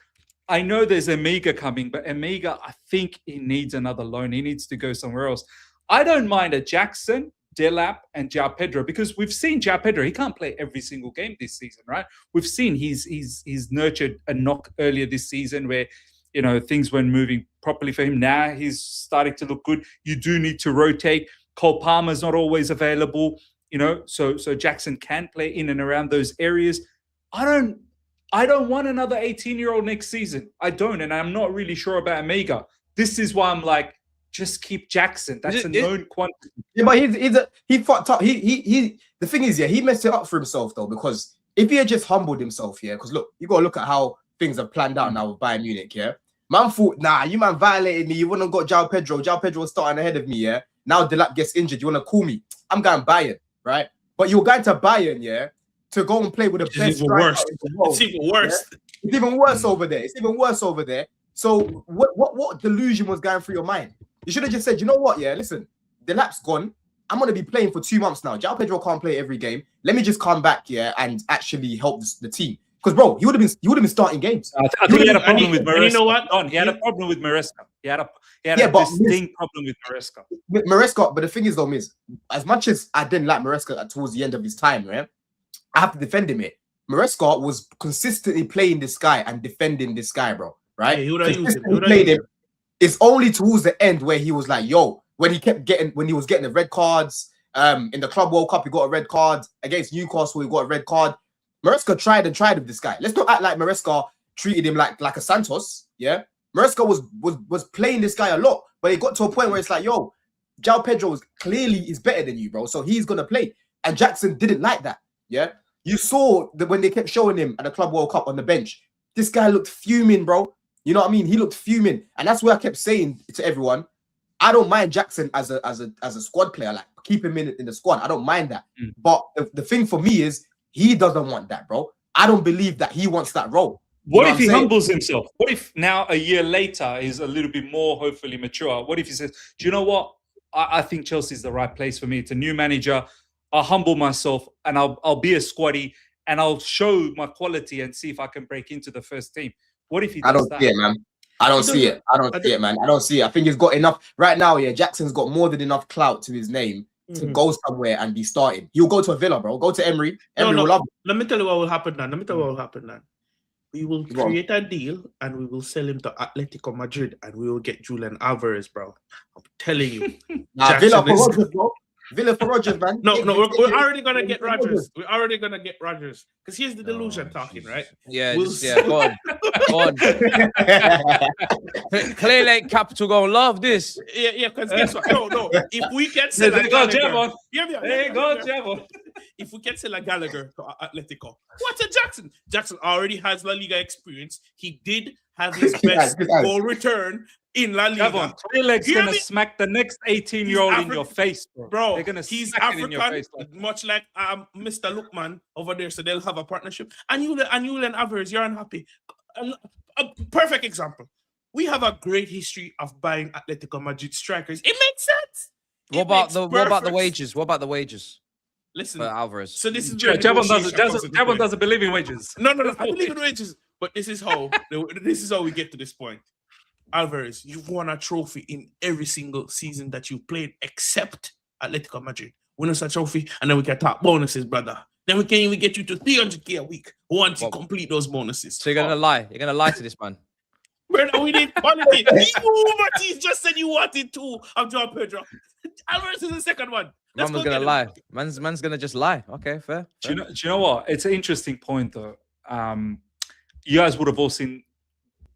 I know there's Amiga coming, but Amiga, I think he needs another loan. He needs to go somewhere else. I don't mind a Jackson, Delap, and João Pedro, because we've seen João Pedro. He can't play every single game this season, right? We've seen he's nurtured a knock earlier this season where, things weren't moving properly for him. Now he's starting to look good. You do need to rotate. Cole Palmer's not always available, so Jackson can play in and around those areas. I don't want another 18-year-old next season. I don't, and I'm not really sure about Amiga. This is why I'm like, just keep Jackson. That's a known quantity. Yeah, but he fucked up. He the thing is, he messed it up for himself though, because if he had just humbled himself, because look, you gotta look at how things have planned out now with Bayern Munich, Man thought, you man violated me. You wouldn't have got João Pedro. João Pedro was starting ahead of me, Now Delap gets injured. You want to call me? I'm going Bayern, right? But you're going to Bayern, to go and play with the best striker in the world. It's even worse. It's even worse over there. So what delusion was going through your mind? You should have just said, you know what, listen, Delap's gone. I'm going to be playing for 2 months now. João Pedro can't play every game. Let me just come back, and actually help the team. Because, bro, he would have been starting games. I think he had a problem with Maresca. You know what? He had a problem with Maresca. He had a distinct problem with Maresca. Maresca, but the thing is, though, Miz, as much as I didn't like Maresca towards the end of his time, right? I have to defend him here. Maresca was consistently playing this guy and defending this guy, bro. Right? Yeah, he would have used him. It's only towards the end where he was like, when he was getting the red cards, in the Club World Cup, he got a red card. Against Newcastle, he got a red card. Maresca tried with this guy. Let's not act like Maresca treated him like a Santos. Yeah. Maresca was playing this guy a lot, but it got to a point where it's like, João Pedro is better than you, bro. So he's gonna play. And Jackson didn't like that. Yeah. You saw that when they kept showing him at the Club World Cup on the bench, this guy looked fuming, bro. You know what I mean? He looked fuming. And that's where I kept saying to everyone, I don't mind Jackson as a squad player. Like, keep him in the squad. I don't mind that. But the thing for me is he doesn't want that, bro. I don't believe that he wants that role. What if he humbles himself? What if now a year later he's a little bit more hopefully mature? What if he says, do you know what? I think Chelsea's the right place for me. It's a new manager. I'll humble myself and I'll be a squaddie and I'll show my quality and see if I can break into the first team. What if he does that? See it, man. I don't see it, man. I don't see it. I think he's got enough right now. Jackson's got more than enough clout to his name to go somewhere and be starting. He'll go to a Villa, bro. Go to Emery. Emery will love him. Let me tell you what will happen now. We will create a deal and we will sell him to Atletico Madrid and we will get Julian Alvarez, bro. I'm telling you. Villa for Rodgers, bro. Villa for Rodgers, man. No, we're already gonna get Rodgers. We're already gonna get Rodgers because here's the delusion talking, right? Yeah, go on. Clay Lake Capital gonna love this. Yeah, because guess what? No. If we can sell a Gallagher, if we can sell a Gallagher to Atletico, what's a Jackson? Jackson already has La Liga experience. He did have his best goal return in La Liga. Clay Lake's gonna smack the next 18-year-old in your face, bro. They're gonna he's African, much like Mr. Lookman over there, so they'll have a partnership. And you and Alvarez, you're unhappy. A perfect example. We have a great history of buying Atletico Madrid strikers. It makes sense. What about the wages? What about the wages? Listen, for Alvarez. So this is Javon doesn't believe in wages. No. I believe in wages, but this is how we get to this point. Alvarez, you've won a trophy in every single season that you played, except Atletico Madrid. Win us a trophy, and then we can talk bonuses, brother. Then we can even get you to 300k a week once you complete those bonuses. So you're gonna lie? You're gonna lie to this man? Brother, we need quality. You, Matisse, just said you wanted two of João Pedro. Alvarez is the second one. Man was gonna lie. Man's gonna just lie. Okay, fair. Do you know what? It's an interesting point though. You guys would have all seen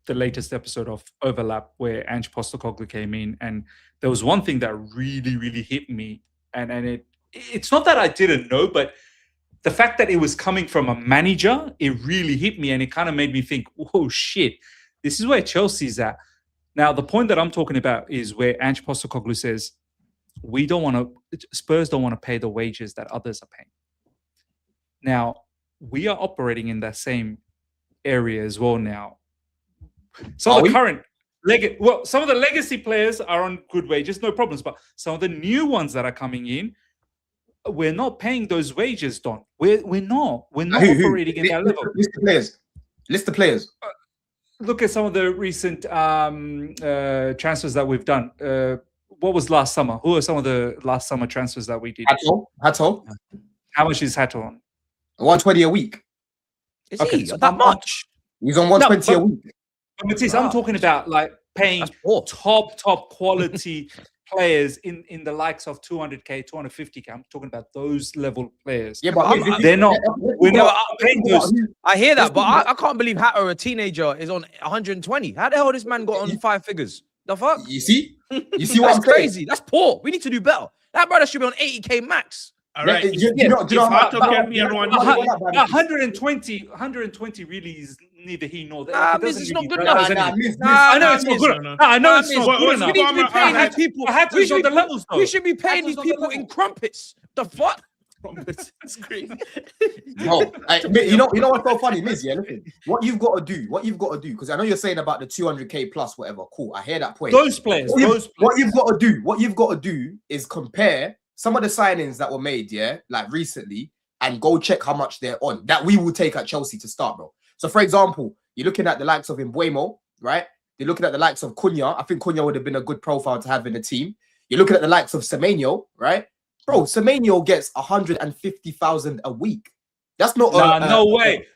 the latest episode of Overlap where Ange Postecoglou came in, and there was one thing that really, really hit me, and it's not that I didn't know, but the fact that it was coming from a manager, it really hit me, and it kind of made me think, "Whoa, shit! This is where Chelsea's at." Now, the point that I'm talking about is where Ange Postecoglou says, Spurs don't want to pay the wages that others are paying. Now, we are operating in that same area as well now. Some of the legacy players are on good wages, no problems. But some of the new ones that are coming in, we're not paying those wages, Don. We're not operating in that level. List the players. Look at some of the recent transfers that we've done. What was last summer? Who are some of the last summer transfers that we did? Hato. How much is Hato on? 120 a week. Is Okay, he so that much? He's on 120 a week. But Matisse, I'm talking about like paying top quality players in the likes of 200k, 250k. I'm talking about those level players. Yeah, but they're not. We're not paying those. I hear that, but I can't believe Hatter, a teenager, is on 120. How the hell this man got on 5 figures? The fuck? You see what That's I'm crazy. saying? That's poor. We need to do better. That brother should be on 80k max. All right. You know Hato can be on 120 really is neither he nor that. It's not good enough. I know it's not good enough. I know it's not good enough. We need to be paying these people. We should be paying these people in crumpets. The fuck? That's crazy. No, you know what's so funny, Miz? Yeah, listen. What you've got to do, because I know you're saying about the 200k plus, whatever. Cool, I hear that point. Those players. What you've got to do is compare some of the signings that were made, yeah, like recently, and go check how much they're on. That we will take at Chelsea to start, bro. So, for example, you're looking at the likes of Mbeumo, right? You're looking at the likes of Cunha. I think Cunha would have been a good profile to have in the team. You're looking at the likes of Semenyo, right? Bro, Semenyo gets 150,000 a week. That's not no way.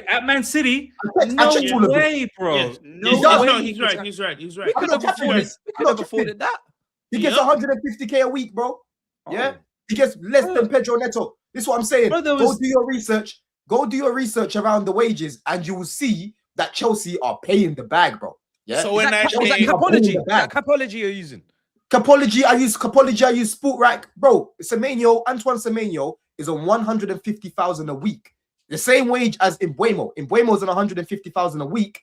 At Man City, no way, bro. Yes. No way. He's right. We could have afforded that. He gets 150k a week, bro. Yeah, he gets less than Pedro Neto. This is what I'm saying. Go do your research. Go do your research around the wages, and you will see that Chelsea are paying the bag, bro. Yeah. So when that capology you're using. Capology, I use Sportrack, bro. Antoine Semenyo is on 150,000 a week, the same wage as Mbeumo. Mbeumo's on 150,000 a week.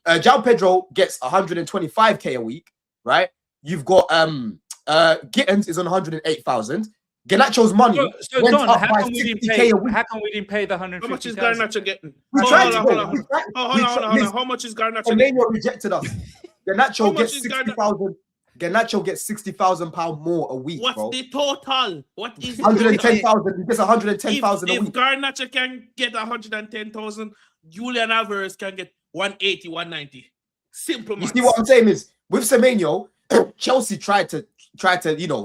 João Pedro gets 125k a week, right? You've got Gittins is on 108,000. Garnacho's money went up by 60k a week. How come we didn't pay the 150,000? How much is Garnacho getting? Hold on. How much is Garnacho getting? Semenyo rejected us. Garnacho gets 60,000. Garnacho gets £60,000 more a week. What's bro. the total? What is 110,000? He gets 110,000 a week. If Garnacho can get 110,000, Julian Alvarez can get 180, 190. Simple. You see what I'm saying is with Semenyo, Chelsea tried to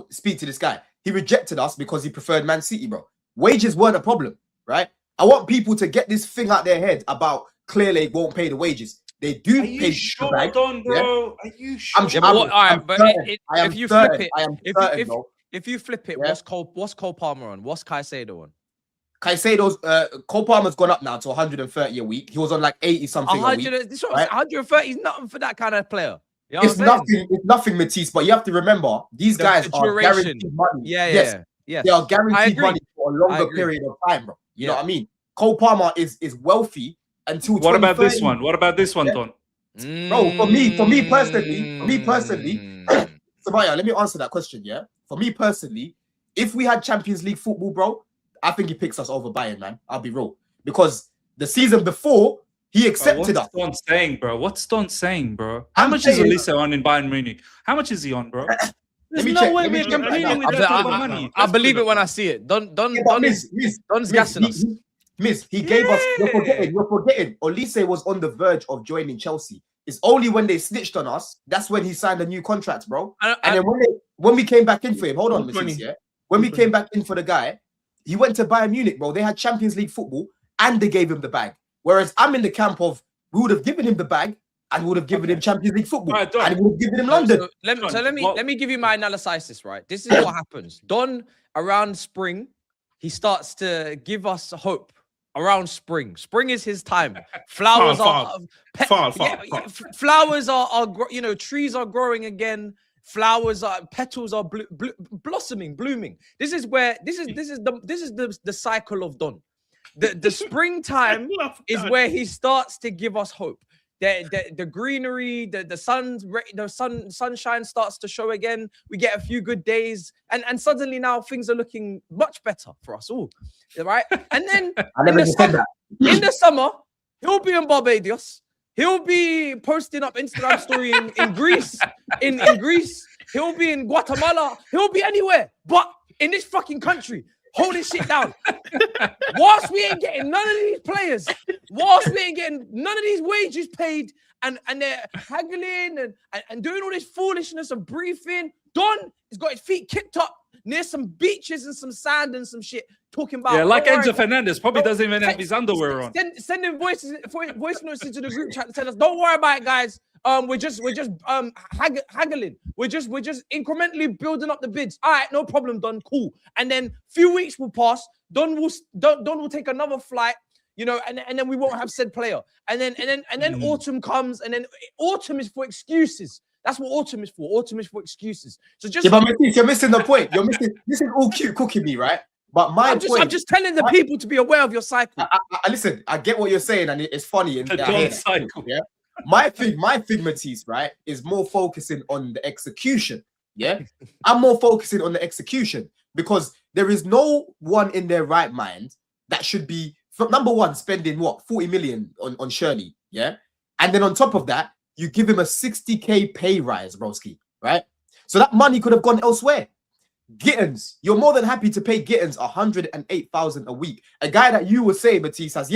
speak to this guy. He rejected us because he preferred Man City, bro. Wages weren't a problem, right? I want people to get this thing out their head about clearly won't pay the wages. They do pay. Are you sure, Don, bro? Are you sure? If you flip it, what's Cole Palmer on? What's Caicedo on? Caicedo's Cole Palmer's gone up now to 130 a week. He was on like 80 something a week. 130 is nothing for that kind of player. You know it's nothing, Matisse. But you have to remember, these guys are guaranteed money. Yes. They are guaranteed money for a longer period of time, bro. You know what I mean? Cole Palmer is wealthy until. What about this one? What about this one, Don? Bro, for me personally, Sabaya, let me answer that question. Yeah, for me personally, if we had Champions League football, bro, I think he picks us over Bayern, man. I'll be real, because the season before he accepted us. What's Don saying, bro? How much is Olise on in Bayern Munich? How much is he on, bro? There's no way we're competing with that type of money. I believe it when I see it. Don's gassing us. Miss, he gave us. You're forgetting. Olise was on the verge of joining Chelsea. It's only when they snitched on us that's when he signed a new contract, bro. And then when we came back in for him, hold on, Matisse, yeah. When we came back in for the guy, he went to Bayern Munich, bro. They had Champions League football and they gave him the bag. Whereas I'm in the camp of we would have given him the bag and would have given him Champions League football, Right, Don. and would have given him London. So let me give you my analysis, right? This is what happens. Don, around spring, he starts to give us hope. Around spring. Spring is his time. Flowers flowers are trees are growing again. Petals are blossoming, blooming. This is the cycle of Don. The springtime is where he starts to give us hope. The greenery, the sunshine starts to show again. We get a few good days, and suddenly now things are looking much better for us all, right? And then in the summer, he'll be in Barbados. He'll be posting up Instagram story in Greece, in Greece. He'll be in Guatemala. He'll be anywhere, but in this fucking country, holding shit down. Whilst we ain't getting none of these players, whilst we ain't getting none of these wages paid, and they're haggling and doing all this foolishness and briefing, Don has got his feet kicked up near some beaches and some sand and some shit, talking about like Enzo Fernandez probably doesn't even have his underwear on. Sending voice notes into the group chat to tell us, don't worry about it, guys. We're just haggling. We're just incrementally building up the bids. All right, no problem, Don. Cool. And then few weeks will pass. Don will take another flight, and then we won't have said player. And then autumn comes, and then autumn is for excuses. That's what autumn is for. Autumn is for excuses. So just but Matisse, you're missing the point. This is all cute cooking me, right? But I'm just telling the people to be aware of your cycle. I listen. I get what you're saying, and it's funny. The Don cycle. Yeah. My thing, Matisse, right, is more focusing on the execution. Yeah, I'm more focusing on the execution because there is no one in their right mind that should be number one spending 40 million on Shirley. Yeah, and then on top of that, you give him a 60k pay rise, broski, right? So that money could have gone elsewhere. Gittins, you're more than happy to pay Gittins 108,000 a week. A guy that you were saying, Matisse,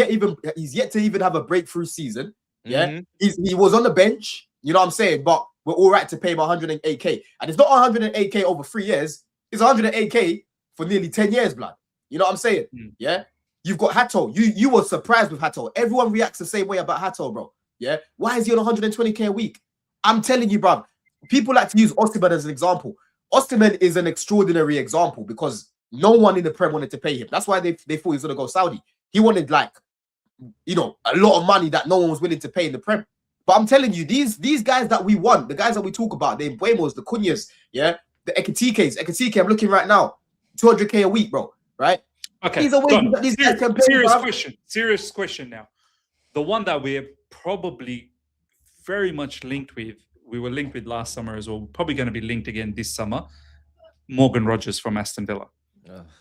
he's yet to even have a breakthrough season. Yeah, he was on the bench, you know what I'm saying? But we're all right to pay him 108k. And it's not 108k over 3 years, it's 108k for nearly 10 years, blood. You know what I'm saying? Yeah. You've got Hato. You were surprised with Hato. Everyone reacts the same way about Hato, bro. Yeah. Why is he on 120k a week? I'm telling you, bro. People like to use Osimhen as an example. Osimhen is an extraordinary example because no one in the Prem wanted to pay him. That's why they thought he was going to go Saudi. He wanted a lot of money that no one was willing to pay in the Prem. But I'm telling you, these guys that we want, the guys that we talk about, the Mbuemos, the Cunhas, yeah, the Ekitikes. Ekitike, I'm looking right now, 200k a week, bro. Right? Okay. These are ways that these guys can pay. Serious question now. The one that we're probably very much linked with, we were linked with last summer as well, probably going to be linked again this summer, Morgan Rogers from Aston Villa.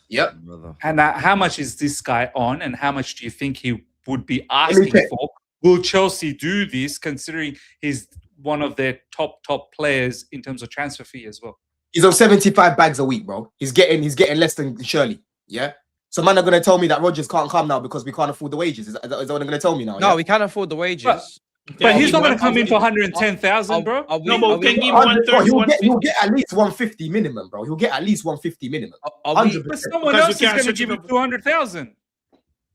Yep. And how much is this guy on, and how much do you think he would be asking for? Will Chelsea do this, considering he's one of their top players in terms of transfer fee as well? He's on 75 bags a week, bro. He's getting less than Shirley. Yeah. So man are going to tell me that Rodgers can't come now because we can't afford the wages. Is that what they're going to tell me now? No, we can't afford the wages. But he's not going to come in for 110,000, bro. No, but we can give 130. He'll get at least 150 minimum, bro. He'll get at least 150 minimum. But someone else is going to give him 200,000.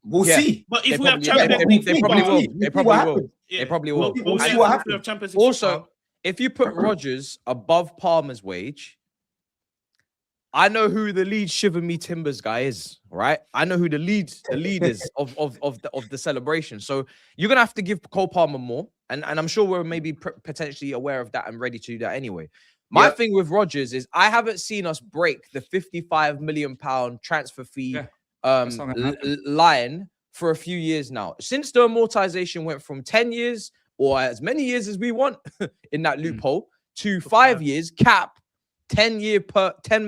We'll see. But if we have Champions League, they probably will. They probably will. We'll see what happens. Also, if you put Rodgers above Palmer's wage, I know who the lead Shiver Me Timbers guy is, right? I know who the lead is of the celebration. So you're gonna have to give Cole Palmer more, and I'm sure we're maybe potentially aware of that and ready to do that anyway. My thing with Rodgers is I haven't seen us break the £55 million transfer fee line for a few years now. Since the amortization went from 10 years or as many years as we want in that loophole to 5 years cap. 10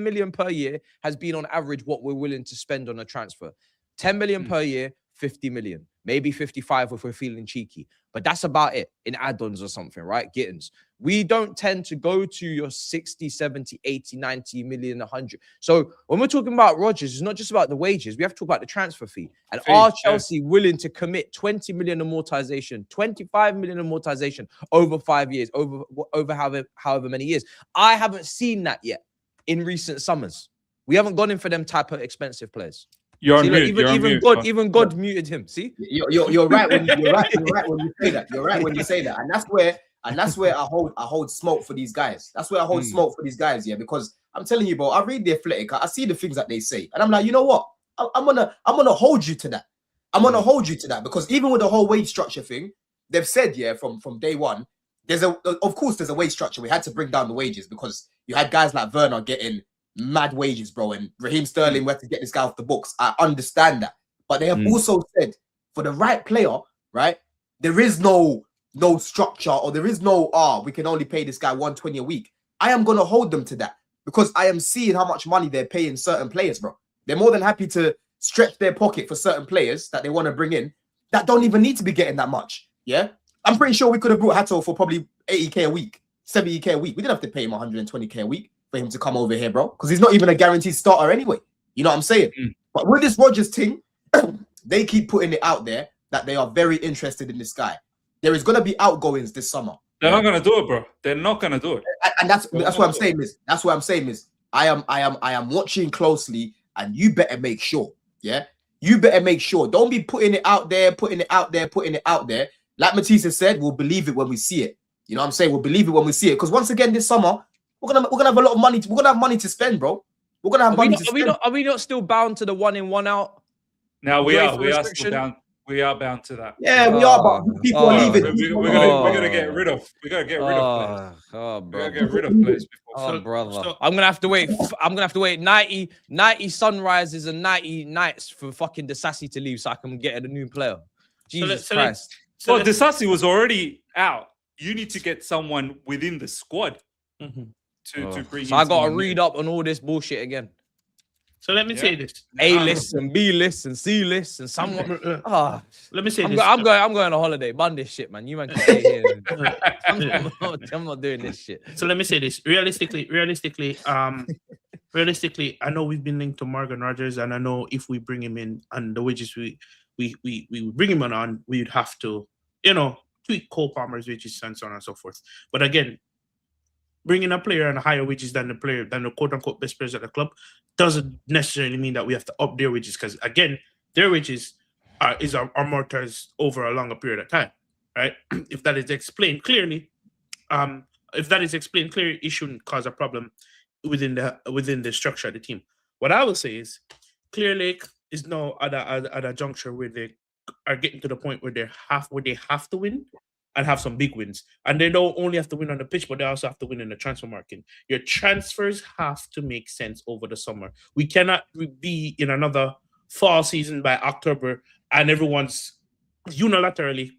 million per year has been on average what we're willing to spend on a transfer. 10 million per year, 50 million, maybe 55 if we're feeling cheeky. But that's about it in add-ons or something, right? Gittins. We don't tend to go to your 60, 70, 80, 90 million, 100. So when we're talking about Rodgers, it's not just about the wages. We have to talk about the transfer fee. And are Chelsea willing to commit 20 million amortization, 25 million amortization over 5 years, over however many years? I haven't seen that yet in recent summers. We haven't gone in for them type of expensive players. You're on See, look, mute. You're on even mute. God, even God muted him. See, You're right when you're right when you say that. You're right when you say that, and that's where I hold smoke for these guys. That's where I hold smoke for these guys, yeah. Because I'm telling you, bro, I read the Athletic, I see the things that they say, and I'm like, you know what? I'm gonna hold you to that. I'm gonna hold you to that because even with the whole wage structure thing, they've said, yeah, from day one, there's a wage structure. We had to bring down the wages because you had guys like Werner getting mad wages, bro, and Raheem Sterling, we had to get this guy off the books. I understand that, but they have also said for the right player, right, there is no structure or there is no we can only pay this guy 120 a week. I am gonna hold them to that because I am seeing how much money they're paying certain players, bro. They're more than happy to stretch their pocket for certain players that they want to bring in that don't even need to be getting that much. Yeah, I'm pretty sure we could have brought Hato for probably 80k a week, 70k a week. We didn't have to pay him 120k a week for him to come over here, bro, because he's not even a guaranteed starter anyway. You know what I'm saying? But with this Rodgers thing, they keep putting it out there that they are very interested in this guy. There is going to be outgoings this summer. They're not going to do it, bro. They're not going to do it. And that's what I'm saying is, I am watching closely, and you better make sure, yeah? You better make sure. Don't be putting it out there. Like Matisse said, we'll believe it when we see it. You know what I'm saying? We'll believe it when we see it. Because once again, this summer, we're gonna have a lot of money. We're gonna have money to spend, bro. We're gonna have money to spend. Are we not still bound to the 1 in, 1 out? Now we are still bound. We are bound to that. Yeah, we are, but people are leaving. We're gonna get rid of. We gotta get rid of players. Oh, bro. We gotta get rid of players before. Oh, brother. I'm gonna have to wait 90 sunrises and 90 nights for fucking Disasi to leave so I can get a new player. Jesus Christ. Well, Disasi was already out. You need to get someone within the squad to bring. So I gotta read up on all this bullshit again. So let me say this: A list and B list and C list and someone. Let me say this: I'm going on holiday. Bun this shit, man. You man can stay here. I'm not doing this shit. So let me say this: realistically, I know we've been linked to Morgan Rogers, and I know if we bring him in and the wages we bring him on, we'd have to, tweak Cole Palmer's wages and so on and so forth. But again, bringing a player on higher wages than the quote-unquote best players at the club doesn't necessarily mean that we have to up their wages, because again, their wages are amortized over a longer period of time, right? If that is explained clearly, it shouldn't cause a problem within the structure of the team. What I will say is, Clear Lake is now at a juncture where they are getting to the point where they have to win and have some big wins. And they don't only have to win on the pitch, but they also have to win in the transfer market. Your transfers have to make sense over the summer. We cannot be in another fall season by October and everyone's unilaterally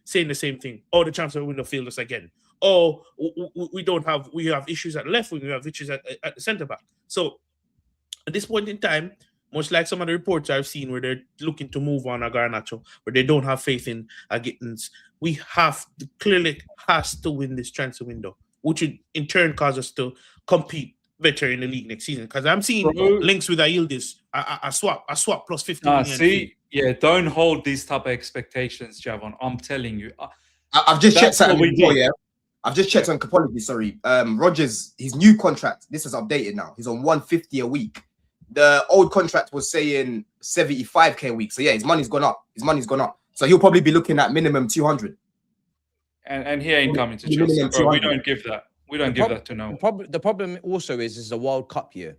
saying the same thing. Oh, the transfer window failed us again. Oh, we have issues at left wing, we have issues at the centre back. So at this point in time, much like some of the reports I've seen where they're looking to move on Garnacho, where they don't have faith in Gittins, Clearly has to win this transfer window, which would in turn cause us to compete better in the league next season. Because I'm seeing links with Aildis, a swap plus 50 million. Don't hold these type of expectations, Javon. I'm telling you. I've just checked something before, yeah. I've just checked on Capology, sorry. Rogers, his new contract, this is updated now. He's on 150 a week. The old contract was saying 75k a week. So yeah, his money's gone up. So he'll probably be looking at minimum 200. And he ain't coming to Chelsea. Bro, we don't give that. We don't give that to no one. The problem also is it's a World Cup year.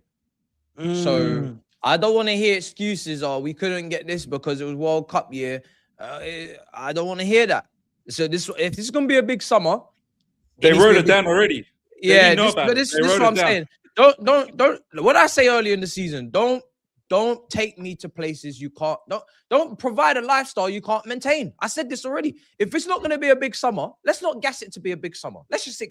So I don't want to hear excuses. We couldn't get this because it was World Cup year. I don't want to hear that. So if this is going to be a big summer. They wrote it down already. Yeah, this is what I'm saying. Don't what I say earlier in the season, don't take me to places you can't, don't provide a lifestyle you can't maintain. I said this already. If it's not going to be a big summer, let's not gas it to be a big summer. Let's just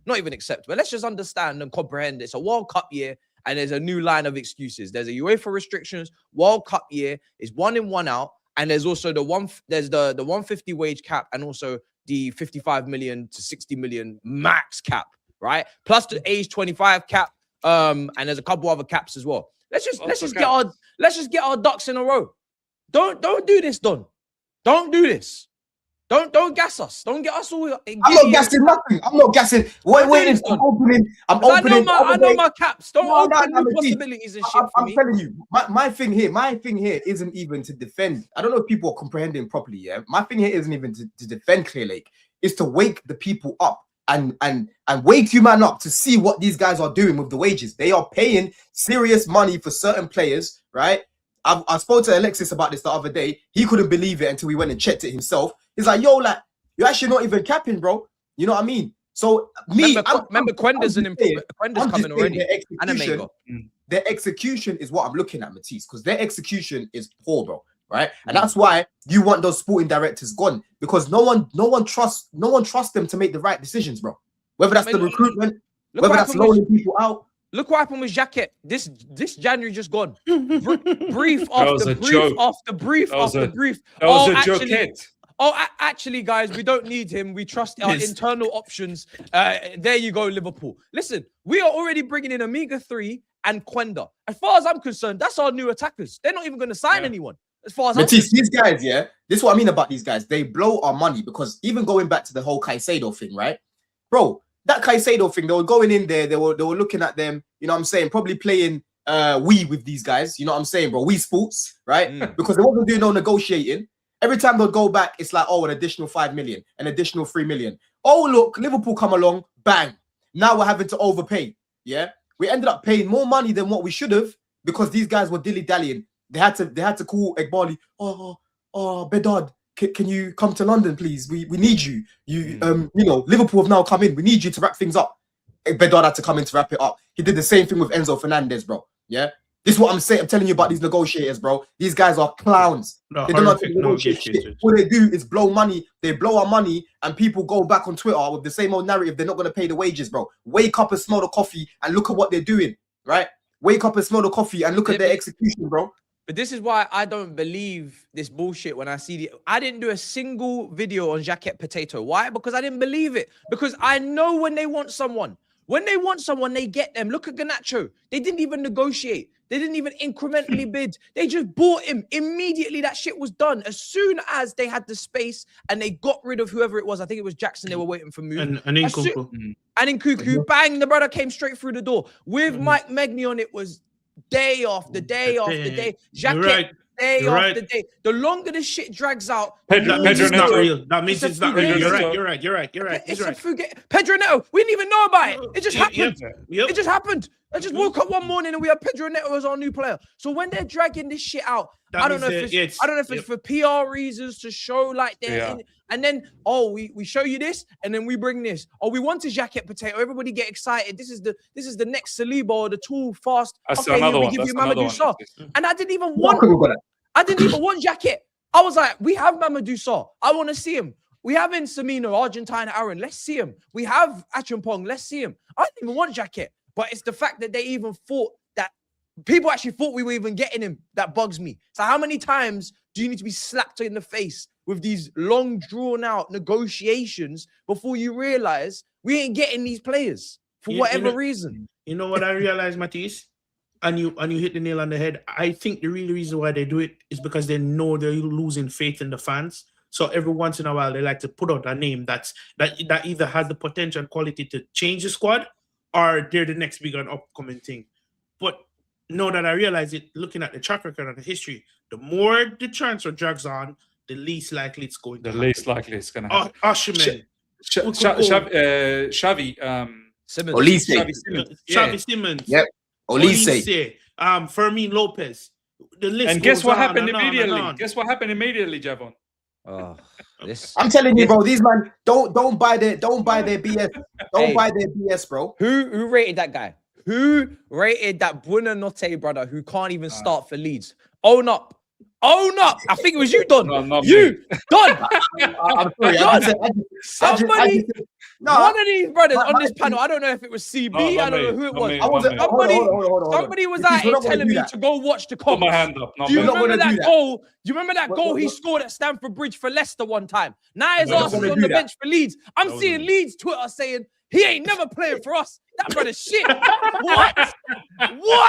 not even accept, but let's just understand and comprehend it's a World Cup year and there's a new line of excuses. There's a UEFA restrictions, World Cup year is 1 in, 1 out, and there's also the 150 wage cap and also the 55 million to 60 million max cap. Right, plus the age 25 cap, and there's a couple other caps as well. Let's just get our ducks in a row. Don't do this, Don. Don't do this. Don't gas us. Don't get us all. I'm not gassing nothing. I'm not gassing. Wait, I'm opening. I'm opening. I know my caps. Don't No, open no, new Matisse. possibilities and shit for I'm me. telling you, my thing here isn't even to defend. I don't know if people are comprehending properly. Yeah, my thing here isn't even to defend Clear Lake. It's to wake the people up and wake you man up to see what these guys are doing with the wages. They are paying serious money for certain players, right? I spoke to Alexis about this the other day. He couldn't believe it until we went and checked it himself. He's like, yo, like, you're actually not even capping, bro. You know what I mean? So remember Quenda's an improvement. Quenda's coming already. Their execution is what I'm looking at, Matisse, because their execution is poor, bro. Right? And that's why you want those sporting directors gone, because no one trusts them to make the right decisions, bro. Whether that's the recruitment, whether that's loaning people out. Look what happened with Jacket. This January just gone. Brief after brief after brief after brief. That was a joke. Actually, guys, we don't need him. We trust our internal options. There you go, Liverpool. Listen, we are already bringing in Omega-3 and Quenda. As far as I'm concerned, that's our new attackers. They're not even going to sign anyone. As far as Matisse, these guys, yeah, this is what I mean about these guys. They blow our money, because even going back to the whole Caicedo thing, right, bro? That Caicedo thing, they were going in there, they were looking at them, you know what I'm saying, probably playing Wii with these guys, you know what I'm saying, bro? Wii Sports, right? Because they wasn't doing no negotiating. Every time they'd go back, it's like, oh, an additional 5 million, an additional 3 million. Oh, look, Liverpool come along, bang. Now we're having to overpay. Yeah, we ended up paying more money than what we should have, because these guys were dilly-dallying. They had to call Egbali. Oh, Bedard, can you come to London, please? We need you. You know, Liverpool have now come in. We need you to wrap things up. Bedard had to come in to wrap it up. He did the same thing with Enzo Fernandez, bro. Yeah. This is what I'm saying. I'm telling you about these negotiators, bro. These guys are clowns. They don't know how to negotiate shit. All they do is blow money. They blow our money, and people go back on Twitter with the same old narrative. They're not going to pay the wages, bro. Wake up and smell the coffee and look at what they're doing, right? Wake up and smell the coffee and look at their execution, bro. But this is why I don't believe this bullshit when I see I didn't do a single video on Jacket Potato. Why? Because I didn't believe it. Because I know when they want someone. When they want someone, they get them. Look at Garnacho. They didn't even negotiate. They didn't even incrementally bid. They just bought him. Immediately, that shit was done. As soon as they had the space and they got rid of whoever it was, I think it was Jackson they were waiting for move. And in Cuckoo. Bang, the brother came straight through the door. With Mike Megni on it was day after day after day. Jacket, day after day. The longer the shit drags out, Pedro not real. That means it's not real. You're right. It's a fuga. Pedro Neto, we didn't even know about it. It just happened. It just happened. I just woke up one morning and we had Pedro Neto as our new player. So when they're dragging this shit out, I don't know if it's for PR reasons to show like they're in, and then we show you this and then we bring this. Oh, we want a Jacket Potato. Everybody get excited. This is the next Saliba or the tall fast. That's another one. Give you Mamadou Sarr. And I didn't even want Jacket. I was like, we have Mamadou Sarr. I want to see him. We have in Samino, Argentine Aaron. Let's see him. We have Achampong. Let's see him. I didn't even want Jacket. But it's the fact that they even thought that people actually thought we were even getting him that bugs me. So how many times do you need to be slapped in the face with these long drawn out negotiations before you realize we ain't getting these players for whatever reason? You know what I realized, Matisse? And you hit the nail on the head. I think the real reason why they do it is because they know they're losing faith in the fans. So every once in a while, they like to put out a name that either has the potential and quality to change the squad, or they're the next big and upcoming thing. But now that I realize it, looking at the track record and the history, the more the transfer drags on, the least likely it's going to happen. The least likely it's going to happen. Osimhen. Xavi Simmons. Xavi Simmons. Yep. Olise. Fermin Lopez. The list and guess goes what on happened and on immediately? and on. Guess what happened immediately, Javon? I'm telling you, bro. These man don't buy their BS. Don't buy their BS, bro. Who rated that guy? Who rated that Buonanotte brother who can't even start for Leeds? Own up. I think it was you, Don. No, you, Don. I'm sorry. Somebody. One of these brothers on this panel, I don't know if it was CB, I don't know who it was. Somebody was out here telling me to go watch the comps. Put my hand up. Do you remember that goal? Do you remember that goal he scored at Stamford Bridge for Leicester one time? Now his ass is on the bench for Leeds. I'm seeing Leeds Twitter saying he ain't never playing for us. That brother's shit. What?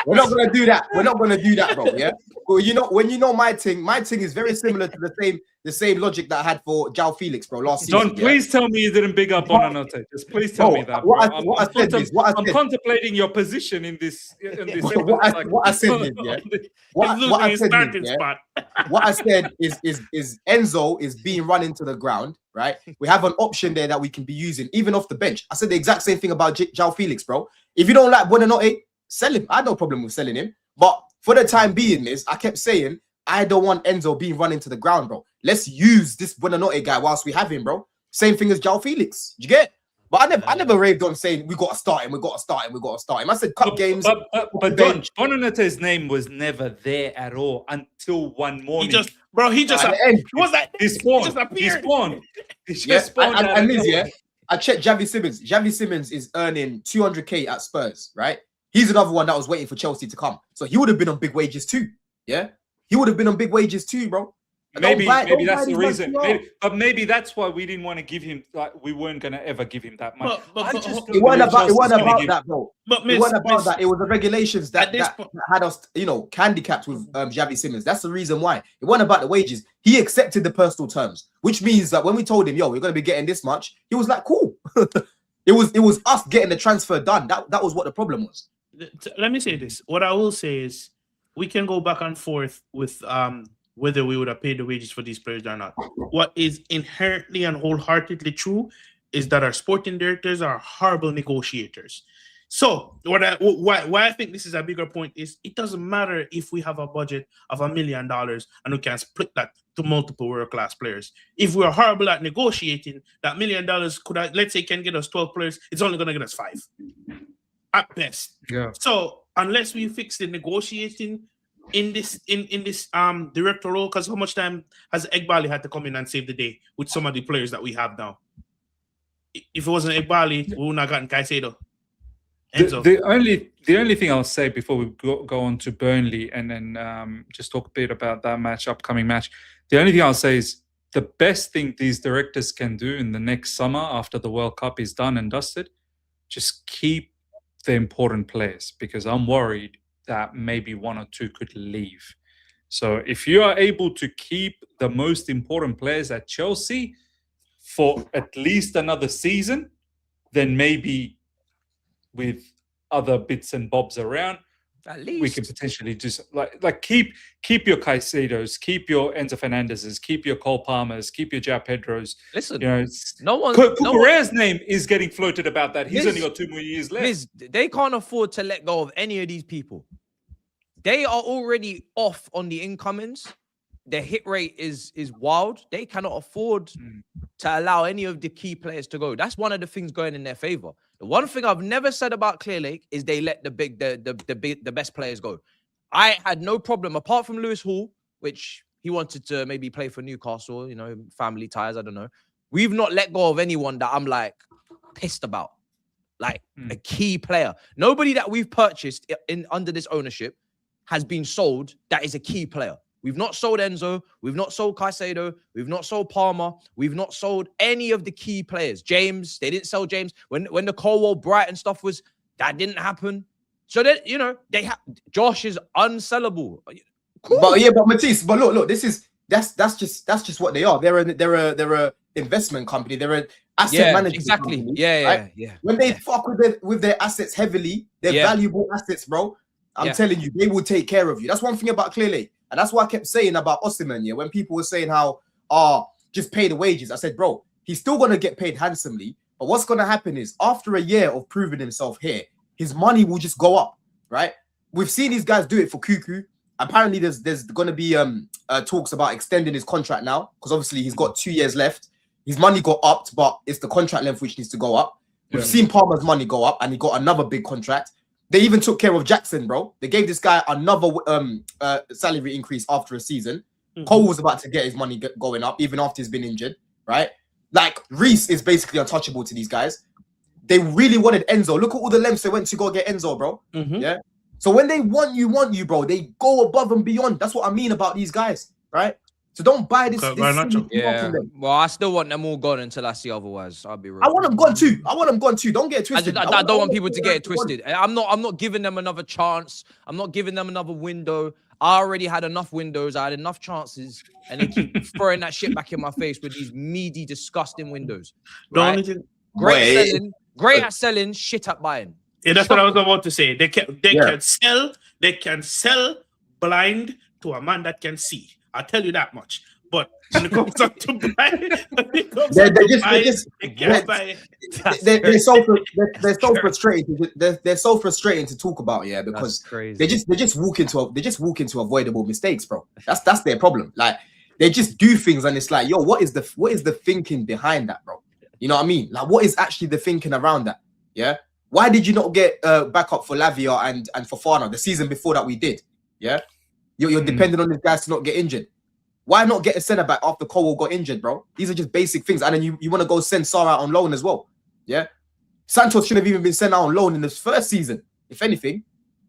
We're not gonna do that. We're not gonna do that, bro. Yeah. Well, you know, when you know my thing is very similar to the same logic that I had for João Felix, bro, last season. John, please tell me you didn't big up Bonanote. Just please tell me that, bro. I'm contemplating your position in this. What I said is, yeah. What I said is Enzo is being run into the ground, right? We have an option there that we can be using even off the bench. I said the exact same thing about João Felix, bro. If you don't like Bonanote, sell him. I had no problem with selling him, but for the time being, I kept saying I don't want Enzo being run into the ground, bro. Let's use this Bonanote guy whilst we have him, bro. Same thing as João Felix. You get? But I never raved on saying we got to start him. I said cup games. But Don, Bonanote's name was never there at all until one morning. He just spawned. And Liz, yeah. I checked Xavi Simons. Xavi Simons is earning 200k at Spurs, right? He's another one that was waiting for Chelsea to come. So he would have been on big wages too. Yeah? He would have been on big wages too, bro. Maybe that's the reason. Maybe that's why we didn't want to give him, like, we weren't going to ever give him that much. It wasn't about that, bro. It wasn't about that. It was the regulations that had us, handicapped with Xavi Simons. That's the reason why. It wasn't about the wages. He accepted the personal terms, which means that when we told him, yo, we're going to be getting this much, he was like, cool. It was us getting the transfer done. That was what the problem was. Let me say this. What I will say is we can go back and forth with whether we would have paid the wages for these players or not. What is inherently and wholeheartedly true is that our sporting directors are horrible negotiators. So why I think this is a bigger point is it doesn't matter if we have a budget of $1 million and we can split that to multiple world-class players. If we're horrible at negotiating, that $1 million could, let's say, can get us 12 players, it's only going to get us 5 at best. Yeah. So unless we fix the negotiating in this director role, because how much time has Egbali had to come in and save the day with some of the players that we have now? If it wasn't Egbali, we wouldn't have gotten Caicedo. The only thing I'll say before we go on to Burnley and then just talk a bit about that upcoming match. The only thing I'll say is the best thing these directors can do in the next summer after the World Cup is done and dusted, just keep the important players, because I'm worried that maybe 1 or 2 could leave. So if you are able to keep the most important players at Chelsea for at least another season, then maybe with other bits and bobs around, at least we can potentially just like keep your Caicedos, keep your Enzo Fernandezes, keep your Cole Palmers, keep your João Pedros. Listen, Cucurella's name is getting floated about that. He's only got 2 more years left. They can't afford to let go of any of these people. They are already off on the incomings. Their hit rate is wild. They cannot afford to allow any of the key players to go. That's one of the things going in their favor. The one thing I've never said about Clear Lake is they let the best players go. I had no problem, apart from Lewis Hall, which he wanted to maybe play for Newcastle, family ties, I don't know. We've not let go of anyone that I'm like pissed about, like a key player. Nobody that we've purchased under this ownership has been sold that is a key player. We've not sold Enzo. We've not sold Caicedo. We've not sold Palmer. We've not sold any of the key players. James, they didn't sell James. When the Colwell Brighton stuff was, that didn't happen. So that, Josh is unsellable. Cool. But Matisse, look, that's just what they are. They're a investment company. They're an asset management exactly. company. Yeah. When they fuck with their assets heavily, they're valuable assets, bro. I'm telling you, they will take care of you. That's one thing about Clear Lake. And that's what I kept saying about Osimhen, when people were saying how, just pay the wages. I said, bro, he's still going to get paid handsomely. But what's going to happen is after a year of proving himself here, his money will just go up, right? We've seen these guys do it for Cuckoo. Apparently, there's going to be talks about extending his contract now, because obviously he's got 2 years left. His money got upped, but it's the contract length which needs to go up. We've seen Palmer's money go up, and he got another big contract. They even took care of Jackson, bro. They gave this guy another salary increase after a season. Cole was about to get his money going up, even after he's been injured, right? Like, Reece is basically untouchable to these guys. They really wanted Enzo. Look at all the lengths they went to go get Enzo, bro. Yeah. So when they want you, bro, they go above and beyond. That's what I mean about these guys, right? So don't buy this. Okay, this Garnacho. silly Yeah. from them. Well, I still want them all gone until I see otherwise. I'll be real. I want them gone too. Don't get it twisted. I don't want people to get it them gone. twisted. I'm not giving them another chance. I'm not giving them another window. I already had enough windows. I had enough chances, and they keep throwing that shit back in my face with these meaty, disgusting windows. The Right? only thing, Great at selling, shit at buying. yeah, that's what I was about to say. They Yeah. can sell blind to a man that can see. I'll tell you that much. But when it comes up to buy, they're so frustrating. They're so frustrating to talk about, yeah, because they just walk into avoidable mistakes, bro. That's their problem. Like they just do things, and it's like, yo, what is the thinking behind that, bro? You know what I mean? Like, what is actually the thinking around that? Yeah. Why did you not get backup for Lavia and for Fofana the season before that we did? Yeah. You're depending on these guys to not get injured. Why not get a centre back after Cole got injured, bro? These are just basic things. And then you want to go send Sarr out on loan as well. Yeah. Santos should have even been sent out on loan in this first season, if anything.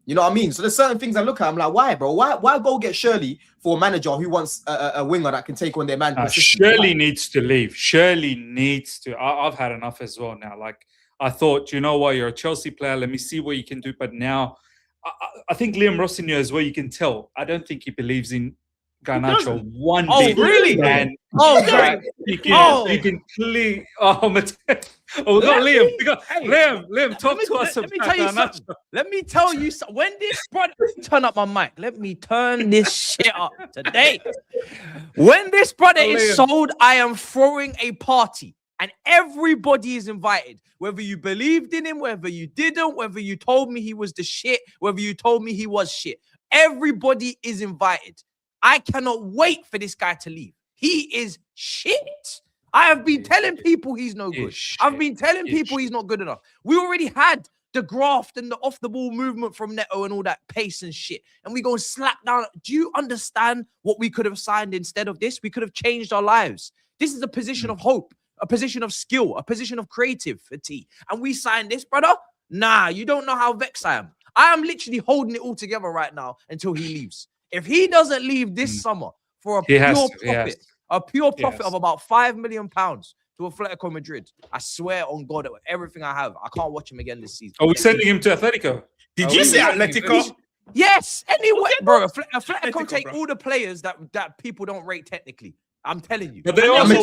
You know what I mean? So there's certain things I look at. I'm like, why, bro? Why go get Shirley for a manager who wants a winger that can take on their man? Shirley needs to leave. Shirley needs to. I've had enough as well now. Like, I thought, you know what? You're a Chelsea player. Let me see what you can do. But now, I think Liam Rosenior as well, you can tell. I don't think he believes in Garnacho one bit. Oh, really? And right. you can clearly. Oh, we got Liam. Liam, talk to us about Garnacho. Let me tell you something. When this brother, turn up my mic. Let me turn this shit up today. When this brother is sold, I am throwing a party. And everybody is invited. Whether you believed in him, whether you didn't, whether you told me he was the shit, whether you told me he was shit. Everybody is invited. I cannot wait for this guy to leave. He is shit. I have been telling people he's no good. I've been telling people he's not good enough. We already had the graft and the off-the-ball movement from Neto and all that pace and shit. And we go and slap down. Do you understand what we could have signed instead of this? We could have changed our lives. This is a position of hope, a position of skill, a position of creativity. And we signed this, brother? Nah, you don't know how vexed I am. I am literally holding it all together right now until he leaves. If he doesn't leave this summer for a pure profit of about £5 million to Atletico Madrid, I swear on God, everything I have, I can't watch him again this season. Are we sending him to Atletico? Did you say Atletico? Yes. Anyway, bro, Atletico take all the players that people don't rate technically. I'm telling you. But they also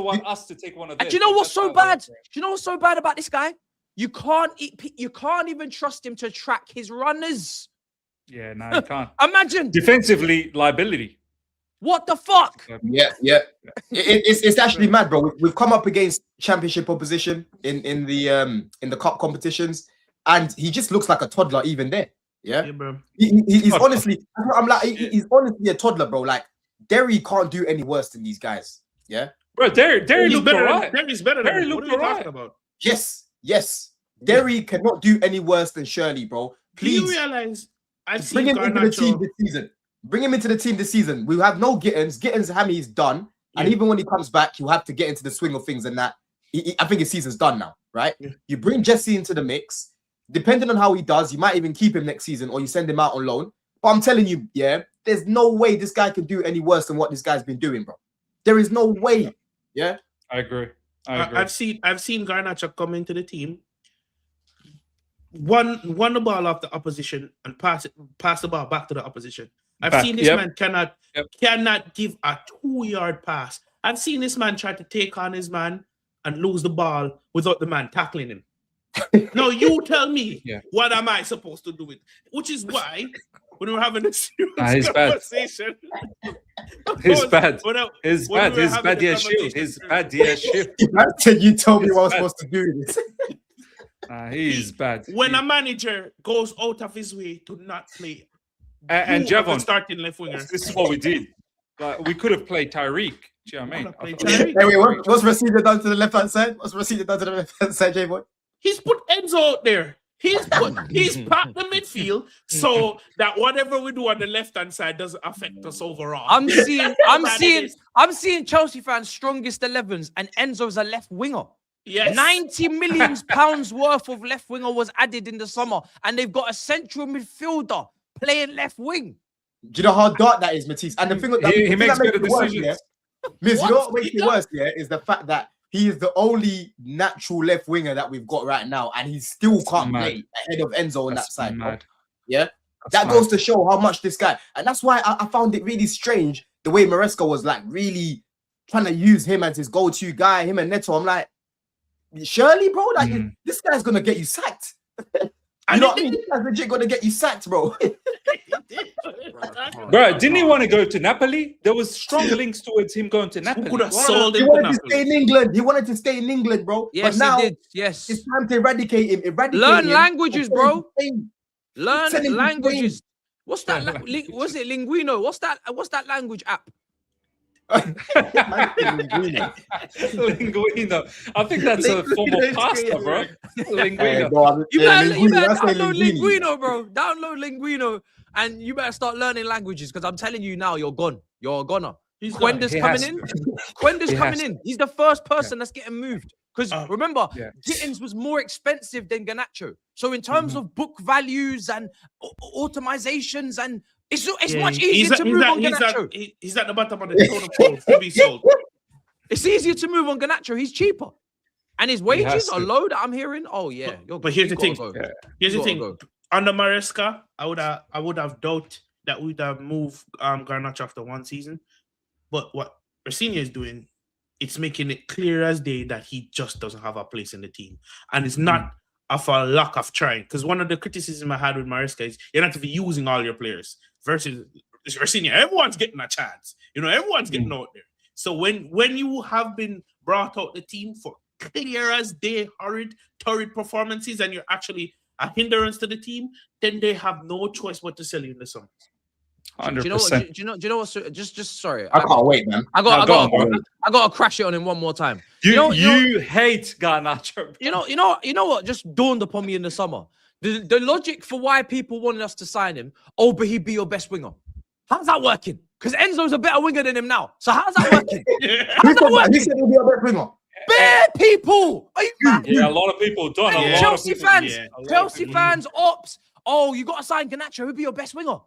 want us to take one of them. And do you know what's so bad? Do you know what's so bad about this guy? You can't even trust him to track his runners. Yeah, no, you can't. Imagine defensively liability. What the fuck? Yeah. It's actually mad, bro. We've come up against championship opposition in the cup competitions, and he just looks like a toddler even there. Yeah bro. He's honestly, I'm like, he's honestly a toddler, bro. Like Derry can't do any worse than these guys. Yeah, bro. Derry looked alright. Derry's better. Derry looked alright. Yes. Derry cannot do any worse than Shirley, bro. Please. Do you realize bring him into the team this season? Bring him into the team this season. We have no Gittins. Gittins' hammy is done. Yeah. And even when he comes back, you have to get into the swing of things and that. I think his season's done now, right? Yeah. You bring Jesse into the mix. Depending on how he does, you might even keep him next season or you send him out on loan. But I'm telling you, yeah, there's no way this guy can do any worse than what this guy's been doing, bro. There is no way. Yeah? I agree. I've seen Garnacho come into the team, won the ball off the opposition and pass the ball back to the opposition. I've seen this man cannot give a 2-yard pass. I've seen this man try to take on his man and lose the ball without the man tackling him. No, you tell me what am I supposed to do with? Which is why when we're having a serious conversation, he's bad. He's bad. He's bad. He's bad. You told me what I was supposed to do with this. He's bad. When a manager goes out of his way to not play, and Javon starting left winger, this is what we did. Like, we could have played Tyreek. Do you know what I mean? Hey, wait, what's Rosenior done to the left hand side? J-Boy? He's put Enzo out there. He's packed the midfield so that whatever we do on the left hand side doesn't affect us overall. I'm seeing Chelsea fans' strongest 11s, and Enzo's a left winger. Yes. £90 million worth of left winger was added in the summer, and they've got a central midfielder playing left wing. Do you know how dark that is, Matisse? And the thing that He makes better it worse, decisions. Miz, you know what What? makes it worse, is the fact that he is the only natural left winger that we've got right now, and he still can't play ahead of Enzo on that side. Bro. Yeah, that goes to show how much this guy, and that's why I found it really strange the way Maresca was like really trying to use him as his go-to guy, him and Neto. I'm like, surely, bro, like this guy's gonna get you sacked. You know what I mean? This guy's legit gonna get you sacked, bro. Bro, didn't he want to go to Napoli? There was strong links towards him going to Napoli. Could have sold He him wanted to stay in England. He wanted to stay in England, bro. Yes, but now he did. Yes. it's time to eradicate him. Learn languages, bro. Learn Send him to languages. What's that? Was it Linguino? What's that language app? Linguino. I think that's a form of pasta, bro. Linguino. You better download Linguino, bro. Download Linguino, and you better start learning languages because I'm telling you now, you're gone. You're a goner. Quender's coming in. Quender's coming in. He's the first person that's getting moved. Because remember, Gittins was more expensive than Garnacho. So in terms of book values and automizations, and it's much easier to move on Garnacho. He's at the bottom of the totem pole to be sold. It's easier to move on Garnacho. He's cheaper. And his wages are low that I'm hearing. Oh, yeah. But here's the thing. Here's the thing. Under Maresca, I would have doubt that we'd have moved Garnacho after one season. But what Rosenior is doing, it's making it clear as day that he just doesn't have a place in the team. And it's not of a lack of trying. Because one of the criticism I had with Maresca is you're not even using all your players. Versus Rosenior, everyone's getting a chance. You know, everyone's getting out there. So when you have been brought out the team for clear as day, torrid performances, and you're actually a hindrance to the team, then they have no choice but to sell you in the summer. 100%. Do you know what? Just sorry. I can't wait, man. I gotta crash it on him one more time. You hate Garnacho. You know what? Just dawned upon me in the summer. The logic for why people wanted us to sign him. Oh, but he'd be your best winger. How's that working? Because Enzo's a better winger than him now. So how's that working? He said he'll be your best winger. Bare people. Are you mad? Yeah, a lot of people don't. Chelsea fans, ops. Oh, you got to sign Garnacho. Who'd be your best winger?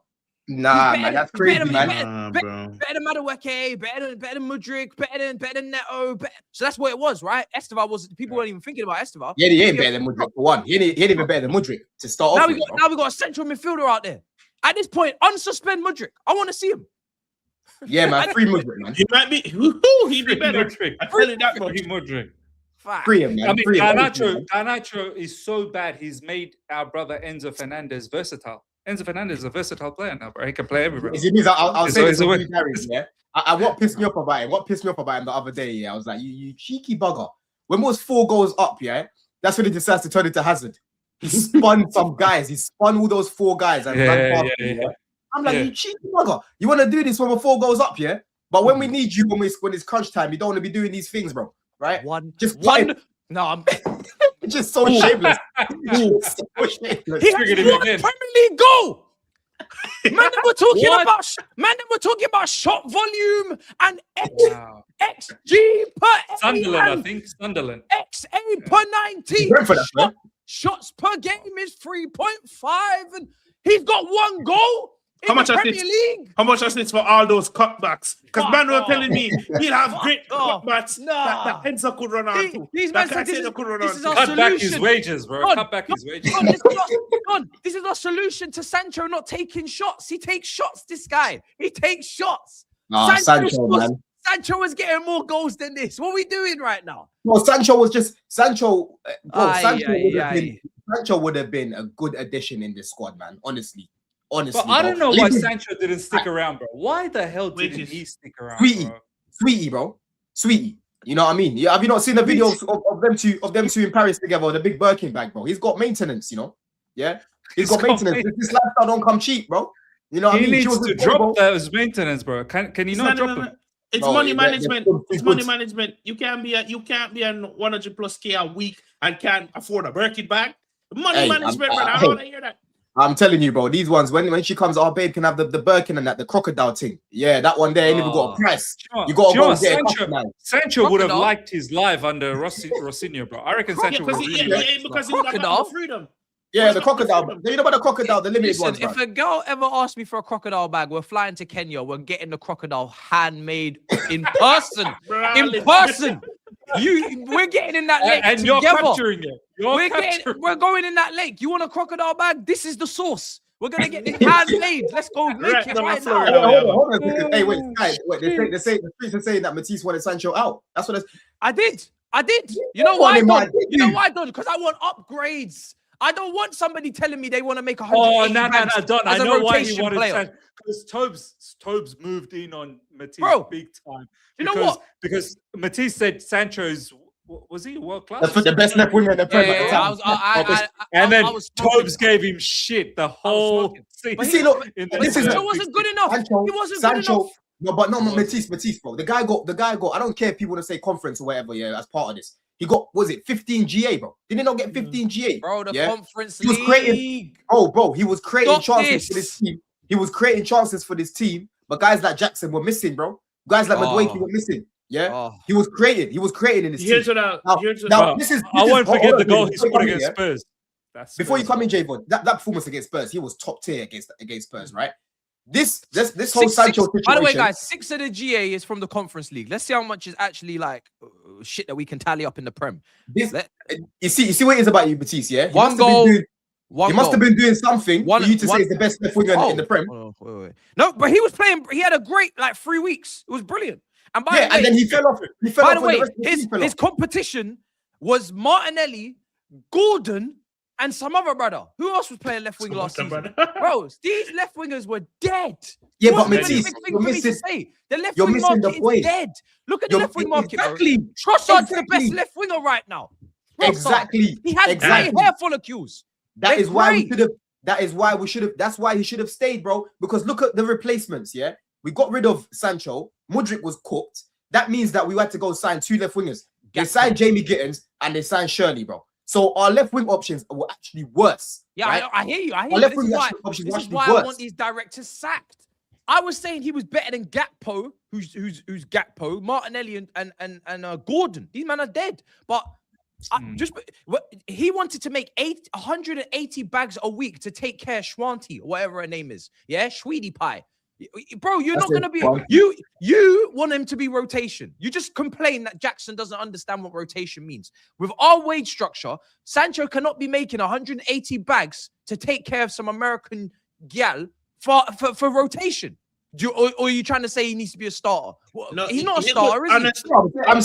Nah, man, that's crazy, man. Better than Madueke, better than Mudryk, better than Neto. So that's what it was, right? Esteval people weren't even thinking about Esteval. Yeah, he ain't better than Mudryk for one. He ain't even better than Mudryk to start off with. Now we got a central midfielder out there. At this point, unsuspend Mudryk. I want to see him. Yeah, man, free Mudryk, man. He might be. He'd be better. I tell you that much. Mudryk. Free him, man. I mean, Garnacho is so bad. He's made our brother Enzo Fernandez versatile. Enzo Fernandez is a versatile player now, bro. He can play everywhere. I'll say this to you, Gary, yeah. What pissed me off about him the other day, yeah, I was like, you cheeky bugger. When it was 4 goals up, yeah, that's when he decides to turn it to Hazard. He spun some guys. He spun all those 4 guys and ran past me, yeah. I'm like, you cheeky bugger. You want to do this when we're 4 goals up, yeah? But when we need you, when it's crunch time, you don't want to be doing these things, bro. Right? No, I'm just so shameless. He has 1 Premier League goal. Man, we're talking about shot volume and XG per Sunderland, I think. Sunderland. XA per 90. Shots per game is 3.5, and he's got 1 goal. How much assists for all those cutbacks? Because man were telling me he'll have great cutbacks that Enzo could run on to. Cut back his wages, bro. Cut back his wages. This is our solution to Sancho not taking shots. He takes shots, this guy. He takes shots. Sancho, man. Sancho was getting more goals than this. What are we doing right now? Well, Sancho would have been a good addition in this squad, man. Honestly. But I don't know why Sancho didn't stick around, bro. Why the hell didn't he stick around, Sweetie. You know what I mean? Yeah, have you not seen the videos of them two in Paris together? The big Birkin bag, bro. He's got maintenance, you know. Yeah, he's got maintenance. This lifestyle don't come cheap, bro. You know what I mean? He needs to drop those maintenance, bro. Can you not drop him? It's money management. It's money management. You can't be on 100+ K a week and can't afford a Birkin bag. Money management, man. I don't want to hear that. I'm telling you, bro, these ones, when she comes, our babe can have the Birkin and the crocodile thing. Yeah, that one there ain't even got a price. You got to go and get Sancho would have liked his life under Rosenior, bro. I reckon Sancho would have because he got the freedom. Yeah, the crocodile. You know about the crocodile, the limited Listen, ones, if bro. a girl ever asks me for a crocodile bag, we're flying to Kenya. We're getting the crocodile handmade in person. In person. We're getting in that lake And together. you're capturing it. We're going in that lake. You want a crocodile bag? This is the sauce. We're gonna get it handmade. Let's go make it right now. Hold on. Hey, wait, guys. Wait, the streets are saying that Matisse wanted Sancho out. That's what I did. You know why, Don? You know why, Don? Because I want upgrades. I don't want somebody telling me they want to make 100. Oh, no, Don. I know why he wanted Sancho. Because Tobes moved in on Matisse big time. You know what? Because Matisse said Sancho's, was he world class? the best left winger in the Premier League. And then Tobes gave him shit the whole season. But Sancho wasn't good enough. He wasn't good enough. No, but not Matisse, bro. The guy got. I don't care if people want to say conference or whatever. Yeah, as part of this, he got. Was it 15 GA, bro? Did he not get 15 GA? Bro, the conference he was league. Creating. Bro, he was creating chances for this team. He was creating chances for this team, but guys like Jackson were missing, bro. Guys like McGuakey were missing. Yeah, he was creating in his team. Now, this is. I won't forget the goal he scored against Spurs. Before you come in, Javon, that performance against Spurs, he was top tier against Spurs, right? This whole Sancho situation. By the way, guys, 6 of the GA is from the Conference League. Let's see how much is actually like shit that we can tally up in the Prem. You see what it is about you, Batiste, yeah? One goal. He must have been doing something for you to say he's the best left winger in the Prem. Wait. No, but he was playing. He had a great 3 weeks. It was brilliant. And by the way, and then he fell off. By the way, his competition was Martinelli, Gordon, and some other brother. Who else was playing left wing last season? Bro, these left wingers were dead. Yeah, but Matisse, you're missing. The left wing market is dead. Look at the left wing market. Exactly. Trossard's the best left winger right now. Exactly. He had grey hair full of cues. That's why we should have. That's why he should have stayed, bro. Because look at the replacements. Yeah, we got rid of Sancho. Mudryk was cooked. That means that we had to go sign 2 left wingers. They signed Jamie Gittins and they signed Shirley, bro. So our left wing options were actually worse. Yeah, right? I hear you. This is why I want these directors sacked. I was saying he was better than Gakpo, who's Gakpo, Martinelli and Gordon. These men are dead. But he wanted to make 180 bags a week to take care of Schwanti, or whatever her name is. Yeah, Schweedy Pie. Bro, you're not going to be... You want him to be rotation. You just complain that Jackson doesn't understand what rotation means. With our wage structure, Sancho cannot be making 180 bags to take care of some American gal for rotation. Or are you trying to say he needs to be a starter? Well, no, he's not a starter, is he? I'm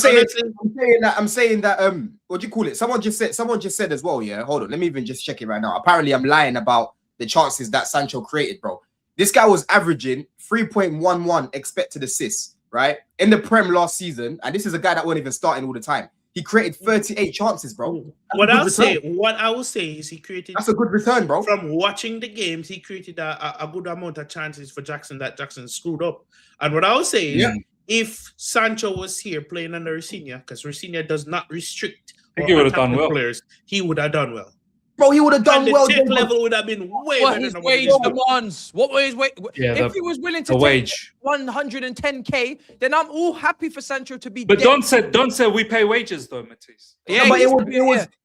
saying that what do you call it? Someone just said as well, yeah. Hold on, let me even just check it right now. Apparently, I'm lying about the chances that Sancho created, bro. This guy was averaging 3.11 expected assists, right? In the Prem last season, and this is a guy that wasn't even starting all the time. He created 38 chances, bro. What I will say is he created... That's a good return, bro. From watching the games, he created a good amount of chances for Jackson that Jackson screwed up. And what I will say is, if Sancho was here playing under Rosenior, because Rosenior does not restrict players, he would have done well. Bro, he would have done well. The level would have been way better his than wage demands. What were his wage? If he was willing to take 110k, then I'm all happy for Sancho to be. But don't say we pay wages though, Matisse. Yeah, but it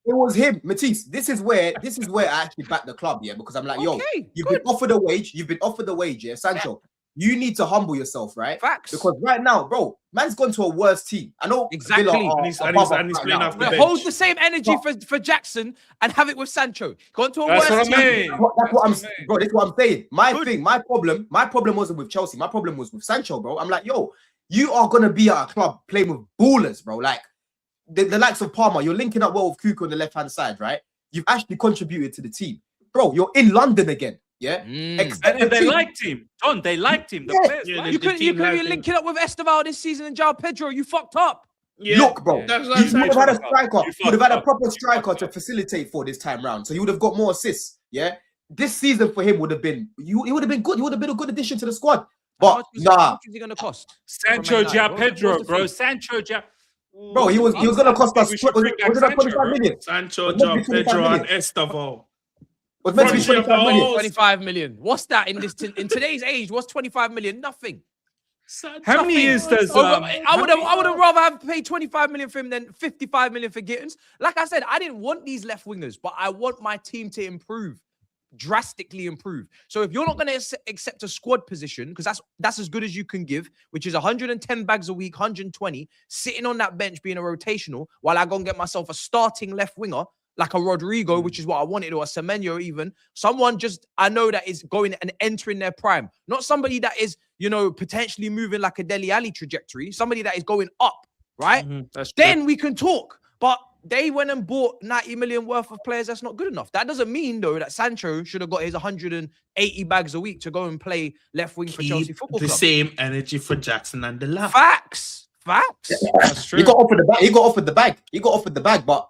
was him, Matisse. This is where I actually back the club, yeah, because I'm like, you've been offered a wage, yeah, Sancho. You need to humble yourself, right? Facts. Because right now, bro, man's gone to a worse team. I know exactly. And he's playing off the bench. Hold the same energy for Jackson and have it with Sancho. Gone to a worse team. That's what I'm saying. My problem wasn't with Chelsea. My problem was with Sancho, bro. I'm like, yo, you are gonna be at a club playing with ballers, bro. Like the likes of Palmer. You're linking up well with Kuku on the left-hand side, right? You've actually contributed to the team, bro. You're in London again. Yeah, and they liked him. John, they liked him. The players you couldn't be linking up with Esteval this season and João Pedro. You fucked up. Yeah. Look, bro, you would have had a striker. You would have had a proper striker to facilitate for this time round. So you would have got more assists. Yeah, this season for him would have been. He would have been good. He would have been a good addition to the squad. But how much is he gonna cost? Sancho, João Pedro, bro. Sancho, bro. He was gonna cost us. Was it 25 million? Sancho, João Pedro, and Esteval. Was meant to be 25 million. 25 million. What's that in today's age? What's 25 million? Nothing. How many years does I would have rather have paid 25 million for him than 55 million for Gittins. Like I said, I didn't want these left wingers, but I want my team to improve, drastically improve. So if you're not going to accept a squad position, because that's as good as you can give, which is 110 bags a week, 120, sitting on that bench being a rotational, while I go and get myself a starting left winger like a Rodrigo, which is what I wanted, or a Semenyo even. Someone just, I know that is going and entering their prime. Not somebody that is, potentially moving like a Dele Alli trajectory. Somebody that is going up, right? Then we can talk. But they went and bought 90 million worth of players. That's not good enough. That doesn't mean, though, that Sancho should have got his 180 bags a week to go and play left wing for Chelsea Football Club. The same energy for Jackson and Delap. Facts. That's true. He got offered the bag. But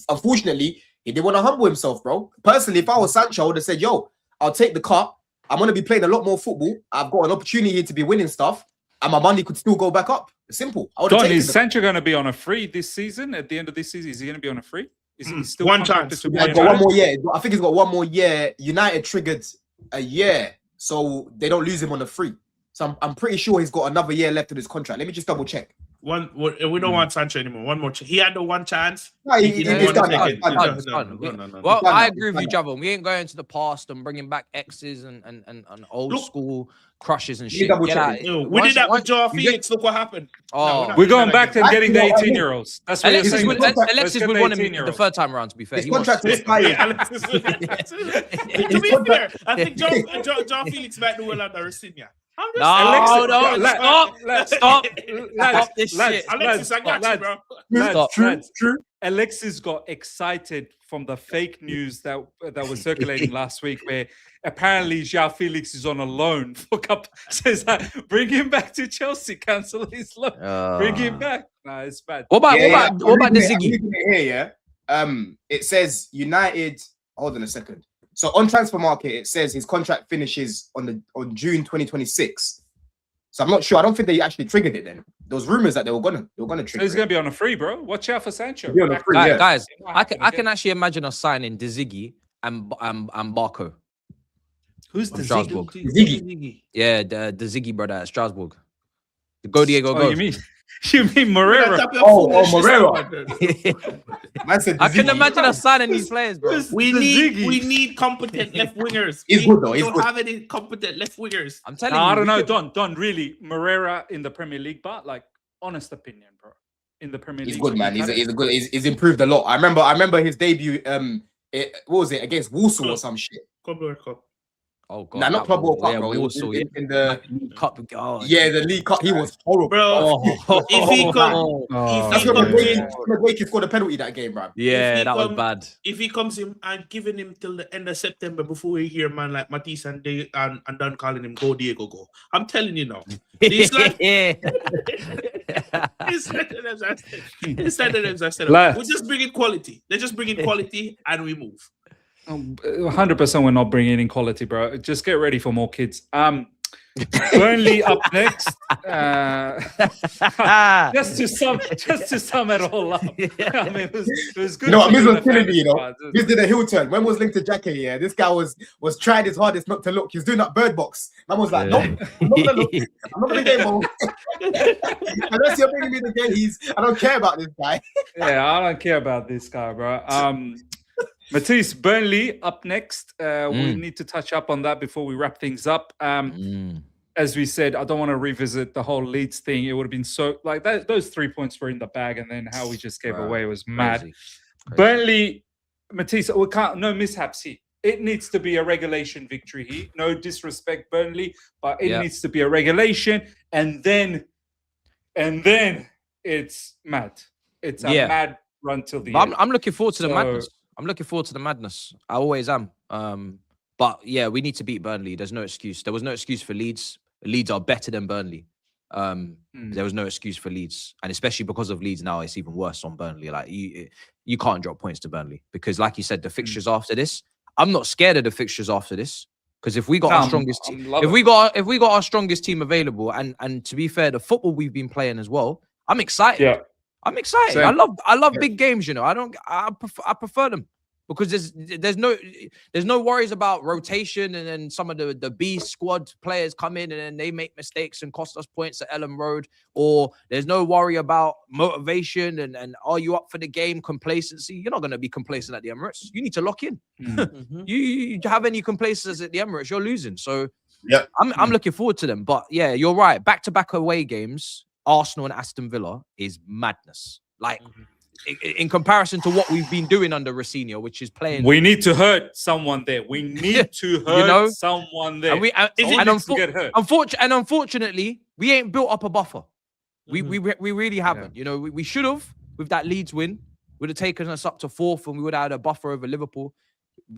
unfortunately, he didn't want to humble himself, bro. Personally, if I was Sancho, I would have said, yo, I'll take the cut. I'm going to be playing a lot more football. I've got an opportunity here to be winning stuff. And my money could still go back up. Simple. Don, is Sancho going to be on a free this season? At the end of this season, is he going to be on a free? Is he still one chance? One more year. I think he's got one more year. United triggered a year, so they don't lose him on a free. So I'm pretty sure he's got another year left in his contract. Let me just double check. We don't want Sancho anymore. One more. He had the one chance. No, he's done. Well, I agree with you, Javon. We ain't going to the past and bringing back exes and old school crushes and shit. We did that with Joao Felix. Look what happened. We're going back to getting the 18-year-olds. That's what Alexis would want him the third time around, to be fair. His contract is expired. To be fair, I think Joao Felix might do well under Rosenior. Stop this shit. Alexis, I got you, bro. True. Alexis got excited from the fake news that was circulating last week, where apparently Joao Felix is on a loan for Cup. Says bring him back to Chelsea, cancel his loan, bring him back. Nah, it's bad. What about the Ziggy? Here, it says United. Hold on a second. So on Transfer Market, it says his contract finishes on June 2026. So I'm not sure. I don't think they actually triggered it then. There was rumors that they were gonna trigger. He's gonna be on a free, bro. Watch out for Sancho. Guys, I can actually imagine us signing De Ziggy and Barco. Who's the Ziggy? Yeah, the Ziggy brother at Strasbourg. Go Diego, go. You mean Moreira? Moreira. I can imagine us signing these players, bro. We need competent left wingers. He's good though. We don't have any competent left wingers. I'm telling you. I don't know, Don. Really, Moreira in the Premier League, but like honest opinion, bro. In the Premier League, he's good, man. He's improved a lot. I remember his debut. What was it against Walsall or some shit? Club World Cup. Oh god, not Club World Cup, bro. It was in the League Cup. Oh, yeah, the League Cup. He was horrible, bro. If he scored a penalty that game, bro. Yeah, that was bad. If he comes in and giving him till the end of September before we hear man like Matisse and Don calling him go Diego go. I'm telling you now. These guys, we're just bringing quality. They're just bringing quality and we move. 100% we're not bringing in quality, bro. Just get ready for more kids. Burnley up next. Just to sum it all up. I mean, it was good. No, Miz was killing me, Miz did a heel turn. When was linked to Jackie? Yeah, this guy was tried his hardest not to look. He's doing that bird box. Man was like, nope, I'm not gonna look. I'm not gonna get involved. Unless you're bringing me the game, I don't care about this guy. Yeah, I don't care about this guy, bro. Matisse, Burnley up next. We need to touch up on that before we wrap things up. As we said, I don't want to revisit the whole Leeds thing. It would have been so like that. Those 3 points were in the bag, and then how we just gave away was mad. Crazy. Burnley, Matisse, we can't. No mishaps here. It needs to be a regulation victory here. No disrespect, Burnley, but it needs to be a regulation, and then it's mad. It's a mad run till the end. I'm looking forward to the madness. I'm looking forward to the madness. I always am. But yeah, we need to beat Burnley. There's no excuse. There was no excuse for Leeds. Leeds are better than Burnley. There was no excuse for Leeds. And especially because of Leeds now, it's even worse on Burnley. Like you can't drop points to Burnley. Because like you said, the fixtures after this, I'm not scared of the fixtures after this. Because if we got our strongest if we got our strongest team available, and to be fair, the football we've been playing as well, I'm excited. Yeah. I'm excited. Same. I love big games, you know. I prefer them. because there's no worries about rotation, and then some of the B squad players come in and then they make mistakes and cost us points at Ellen Road, or there's no worry about motivation and are you up for the game, complacency. You're not going to be complacent at the Emirates. You need to lock in. You have any complacency at the Emirates, you're losing. So yeah, I'm looking forward to them. But yeah, you're right. Back-to-back away games, Arsenal and Aston Villa is madness. Like, in comparison to what we've been doing under Rosenior, which is playing. We need to hurt someone there. We need to hurt someone there. Unfortunately, we ain't built up a buffer. We really haven't. You know, we should have, with that Leeds win, would have taken us up to 4th, and we would have had a buffer over Liverpool.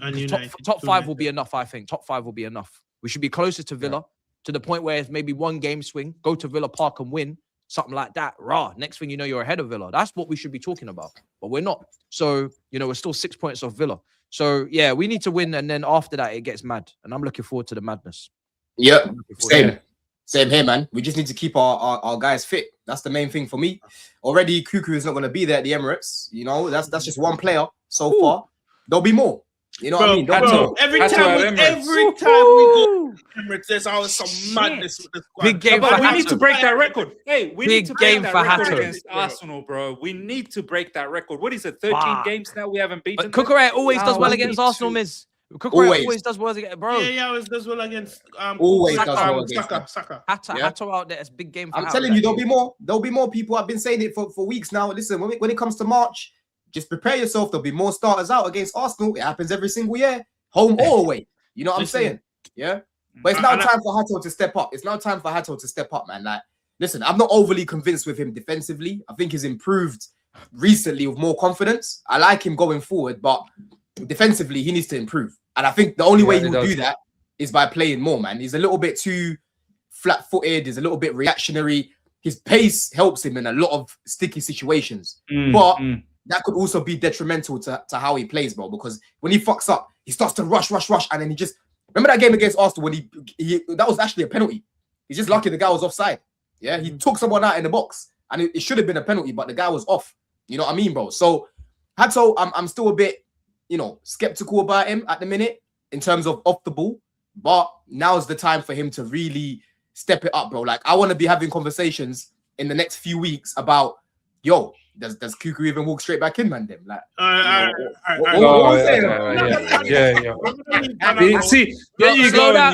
And top 5 will be enough, I think. Top 5 will be enough. We should be closer to Villa, to the point where it's maybe one game swing, go to Villa Park and win. Something like that. Next thing you know, you're ahead of Villa. That's what we should be talking about. But we're not. So, you know, we're still 6 points off Villa. So, yeah, we need to win. And then after that, it gets mad. And I'm looking forward to the madness. Yeah, same here, man. We just need to keep our guys fit. That's the main thing for me. Already, Cuckoo is not going to be there at the Emirates. You know, that's just one player so far. There'll be more. You know what I mean? Every time we go Emirates, there's always some madness with the squad. Big game but for we need to break that record. Hey, we need to break that record Hatto against Arsenal, bro. We need to break that record. What is it? 13 games now we haven't beaten. Cucurella always does well against Arsenal, Miz. Cucurella always does well against, bro. Yeah, always does well against always does well against Saka. Hatto out there, it's big game for I'm telling you, there'll be more. There'll be more people. I've been saying it for weeks now. Listen, when it comes to March, just prepare yourself. There'll be more starters out against Arsenal. It happens every single year, home or away. You know what I'm saying? Yeah. But it's now time for Hatto to step up. It's now time for Hatto to step up, man. Like, listen, I'm not overly convinced with him defensively. I think he's improved recently with more confidence. I like him going forward, but defensively, he needs to improve. And I think the only way he will do that is by playing more, man. He's a little bit too flat-footed. He's a little bit reactionary. His pace helps him in a lot of sticky situations. But that could also be detrimental to how he plays, bro. Because when he fucks up, he starts to rush, and then he just... Remember that game against Arsenal when he that was actually a penalty. He's just lucky the guy was offside. Yeah, he took someone out in the box, and it should have been a penalty, but the guy was off. You know what I mean, bro? So Hatto, I'm still a bit, you know, skeptical about him at the minute in terms of off the ball. But now's the time for him to really step it up, bro. Like, I want to be having conversations in the next few weeks about, yo, does Cuckoo even walk straight back in, man? Them like, See,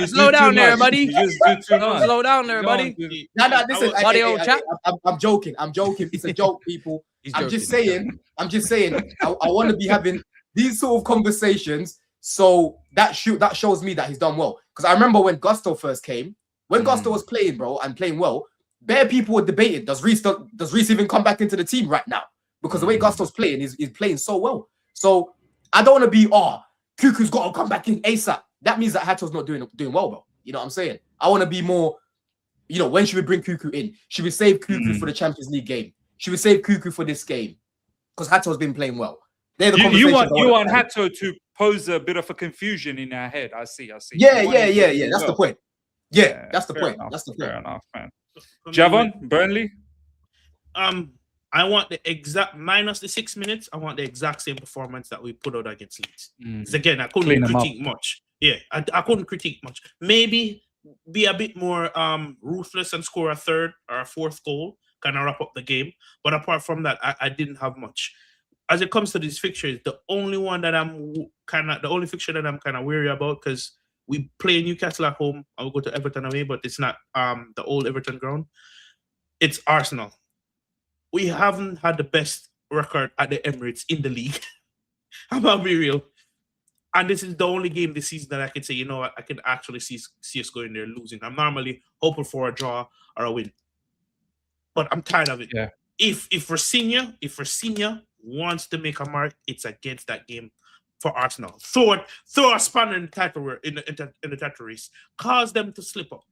slow down there, buddy. You just do too much. Slow down there, buddy. Listen, I'm joking. It's a joke, people. I'm just saying. I want to be having these sort of conversations. So that shows me that he's done well. Because I remember when Gusto first came, when Gusto was playing, bro, and playing well, bare people were debating, does Reece even come back into the team right now? Because the way Gusto's playing, he's playing so well. So I don't want to be, Cuckoo's got to come back in ASAP. That means that Hatto's not doing well, bro. You know what I'm saying? I want to be more, you know, when should we bring Cuckoo in? Should we save Cuckoo for the Champions League game? Should we save Cuckoo for this game? Because Hatto's been playing well. You want Hatto to pose a bit of a confusion in our head. I see. Yeah. That's the point. Yeah, that's the point. That's the point. Fair enough, man. Javon, Burnley. I want the exact minus the 6 minutes. I want the exact same performance that we put out against Leeds. Because again, I couldn't critique much. Yeah, I couldn't critique much. Maybe be a bit more ruthless and score a third or a fourth goal, kind of wrap up the game. But apart from that, I didn't have much. As it comes to these fixtures, the only fixture that I'm kind of wary about, because we play Newcastle at home and we go to Everton away, but it's not the old Everton ground. It's Arsenal. We haven't had the best record at the Emirates in the league. I'm gonna be real. And this is the only game this season that I can say, you know what, I can actually see us going there losing. I'm normally hoping for a draw or a win. But I'm tired of it. Yeah. If Rosenior wants to make a mark, it's against that game for Arsenal. Throw a spanner in the title in the title race. Cause them to slip up.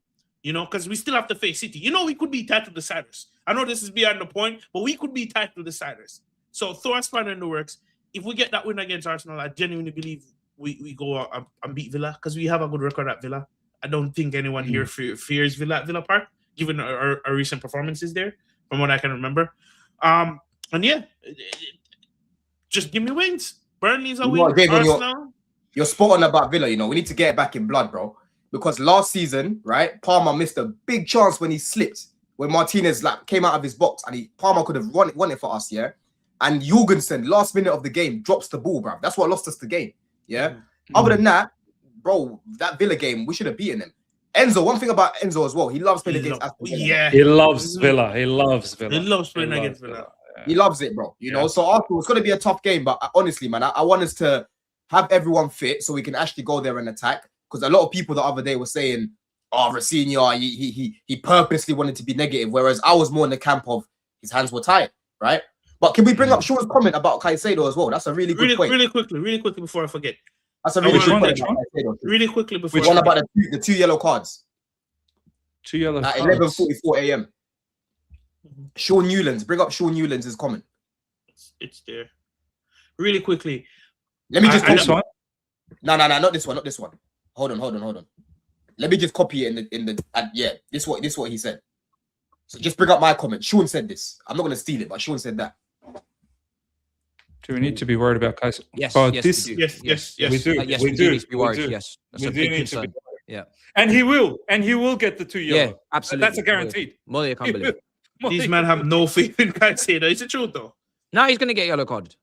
You know, because we still have to face City. You know, we could be title deciders. I know this is beyond the point, but we could be title deciders. So throw a spanner in the works. If we get that win against Arsenal, I genuinely believe we go and beat Villa, because we have a good record at Villa. I don't think anyone here fears Villa at Villa Park, given our recent performances there, from what I can remember. And yeah, just give me wins. Burnley's a You know win. what, Dave, Arsenal. You're spot on about Villa. You know, we need to get it back in blood, bro. Because last season, right, Palmer missed a big chance when he slipped, when Martinez like came out of his box, and Palmer could have won it for us, yeah. And Jorgensen, last minute of the game, drops the ball, bro. That's what lost us the game, yeah. Other than that, bro, that Villa game, we should have beaten them. Enzo, one thing about Enzo as well, he loves playing against Aston Villa. Yeah, He loves Villa. He loves Villa. he loves playing against Villa. He loves it, bro. You know, so Arsenal, it's going to be a tough game, but honestly, man, I want us to have everyone fit so we can actually go there and attack. Because a lot of people the other day were saying, "Oh, Rosenior, he purposely wanted to be negative," whereas I was more in the camp of his hands were tied, right? But can we bring up Sean's comment about Caicedo as well? That's a really good point. Really quickly before I forget. That's a really good point. Really quickly before. Which one about the two yellow cards? 2 yellow At cards. 11:44 a.m. Sean Newlands, bring up Sean Newlands' comment. It's there. Really quickly. Let me just This one. No, not this one, not this one. Hold on. Let me just copy it in the yeah. This is what he said. So just bring up my comment. Sean said this. I'm not gonna steal it, but Sean said that. Do we need to be worried about Kaiser? Yes, But yes, this, we do. Yes. we do. Yes, we we do need to be worried. We do. Yes, that's We a do big need to be concern. worried. Yeah, And he will get the 2 yellow. yeah, absolutely. That's a guaranteed. Molly, I can't believe. These men have no faith in Caicedo. It's the truth, though. No, he's gonna get yellow card.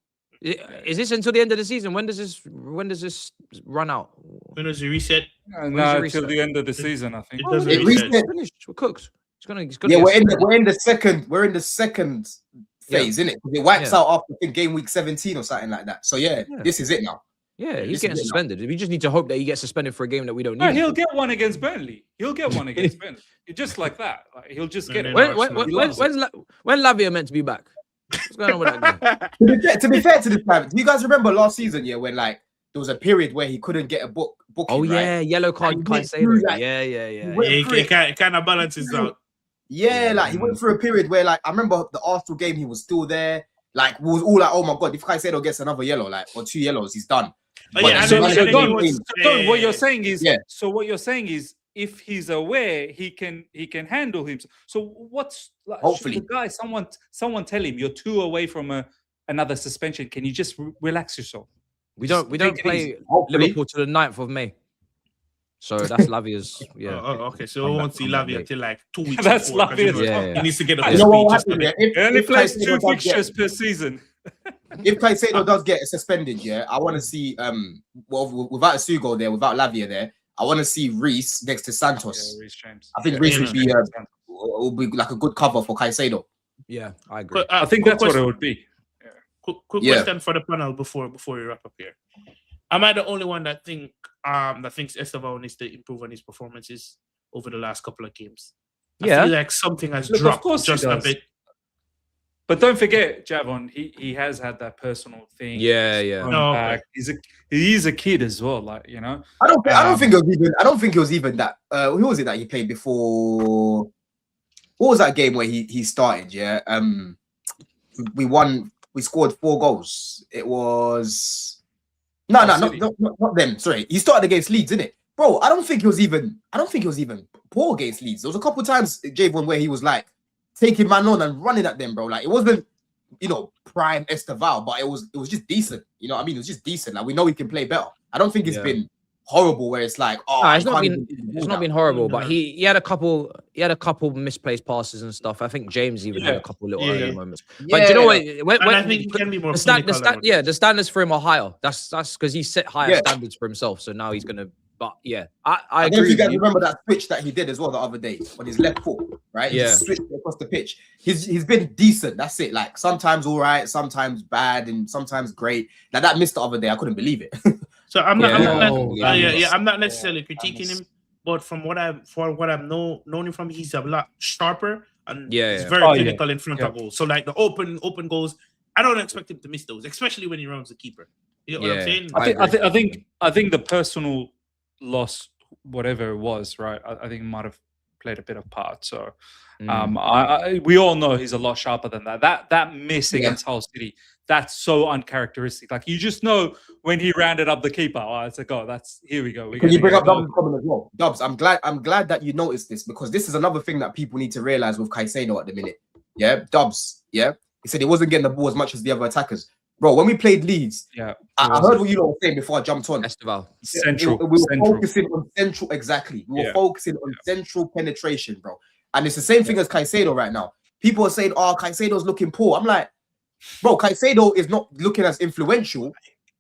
Is this until the end of the season? When does this run out? When does he reset? No, your until reset? the end of the season, I think. It doesn't It reset. reset. Finished. We're cooked. He's gonna Yeah, get we're in suspended. the second phase, innit? It wipes out after I think game week 17 or something like that. So yeah, this is it now. Yeah, this he's is getting it now. suspended. We just need to hope that he gets suspended for a game that we don't need. No, him he'll for. get one against Burnley. He'll get one against Burnley. Just like that. Like, he'll just get And it. then When Lavia meant to be back? What's going on with that guy? To be fair to this man, do you guys remember last season, yeah, when like there was a period where he couldn't get a booking, Oh right? yeah, yellow card And he went Caicedo. through, like, Yeah. It kind of balances out. Yeah, like he went through a period where, like, I remember the Arsenal game, he was still there. Like, we was all like, oh my god, if Caicedo gets another yellow, like, or 2 yellows, he's done. Oh, But yeah, so- and then- so and then Don- he was- Don, what you're saying is, Yeah. so what you're saying is, if he's aware, he can handle himself. So what's like, Hopefully. should the guy, someone tell him you're 2 away from another suspension. Can you just relax yourself? We don't Take it play easy. Hopefully. Liverpool to the 9th of May. So that's Lavia's. Yeah. Oh, okay. So we won't see Lavia till like 2 weeks. That's before, 'cause, Lavia's. Yeah. He needs to get You up You to know what speed will just a happen, bit. yeah? He only plays Caicedo 2 does fixtures per season. If Caicedo does get suspended, yeah, I want to see well, without Sugo there, without Lavia there, I want to see Reece next to Santos. Yeah, Reece James. I think Yeah, Reece Reece will be like a good cover for Caicedo. Yeah, I agree. But, I think quick that's what it question- would be. Quick Yeah. question for the panel before we wrap up here. Am I the only one that thinks Esteban needs to improve on his performances over the last couple of games? I Yeah. feel like something has Look, of dropped course he just a does. bit. But don't forget, Javon, he has had that personal thing. Yeah. Going No, back. He's a kid as well, like, you know. I don't think it was even that. Who was it that he played before? What was that game where he started? Yeah, we won. We scored 4 goals. It was not them. Sorry, he started against Leeds, didn't it, bro? I don't think he was even poor against Leeds. There was a couple of times, Javon, where he was like taking man on and running at them, bro. Like, it wasn't, prime Esteval, but it was just decent. You know what I mean? It was just decent. Like, we know he can play better. I don't think it's been horrible where it's like, oh, No, it's I not can't been even do the it's ball not been now. horrible, but he had a couple misplaced passes and stuff. I think James even had a couple little early moments. But do you know what? And I think he can be more the standards for him are higher. That's because he set higher standards for himself. So now he's gonna. But yeah, I I don't know agree. if you with guys you. remember that switch that he did as well the other day on his left foot, right? He Yeah. just switched across the pitch. He's been decent. That's it. Like, sometimes all right, sometimes bad, and sometimes great. Like that missed the other day. I couldn't believe it. So I'm not Yeah. I'm not necessarily critiquing him, but from what I've known him from, he's a lot sharper and he's very clinical in front of goals. So like the open goals, I don't expect him to miss those, especially when he runs the keeper. You know what I'm saying? I think the personal loss, whatever it was, right? I think it might have played a bit of part. So we all know he's a lot sharper than that. That miss against Hull City, that's so uncharacteristic. Like, you just know when he rounded up the keeper. Oh, it's like, oh, here we go. Can you bring up Dubs' comment as well? Dubs, I'm glad that you noticed this, because this is another thing that people need to realize with Caicedo at the minute. Yeah, Dubs. Yeah, he said he wasn't getting the ball as much as the other attackers. bro. When we played Leeds, Yeah, I heard what you lot were saying before I jumped on. Festival. central. We were central. focusing on central, exactly. We were Yeah. focusing on central penetration, bro. And it's the same thing as Caicedo right now. People are saying, "Oh, Caicedo's looking poor." I'm like, bro, Caicedo is not looking as influential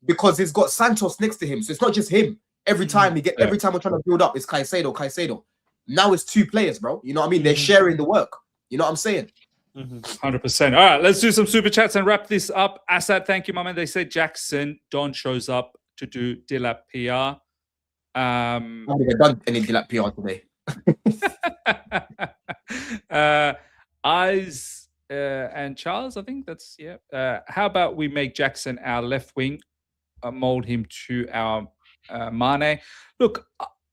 because he's got Santos next to him. So it's not just him. Every time every time we're trying to build up, it's Caicedo. Now it's two players, bro. You know what I mean? They're sharing the work. You know what I'm saying? 100%. All right, let's do some super chats and wrap this up. Asad, thank you, my man. They said Jackson Don shows up to do Delap PR. I haven't done any Delap PR today. Eyes and Charles, I think that's how about we make Jackson our left wing, mold him to our Mane? Look,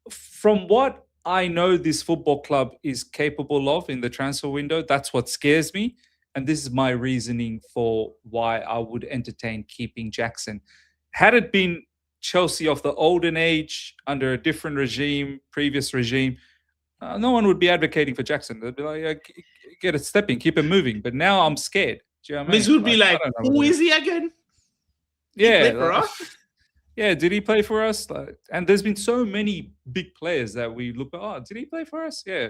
from what I know this football club is capable of in the transfer window, that's what scares me. And this is my reasoning for why I would entertain keeping Jackson. Had it been Chelsea of the olden age under a different regime, previous regime, no one would be advocating for Jackson. They'd be like, get it stepping, keep it moving. But now I'm scared. Do you know what I mean? Miz would be like, I don't know who what is he again? Yeah, He played for us? Yeah, did he play for us? And there's been so many big players that we look at. Oh, did he play for us? Yeah.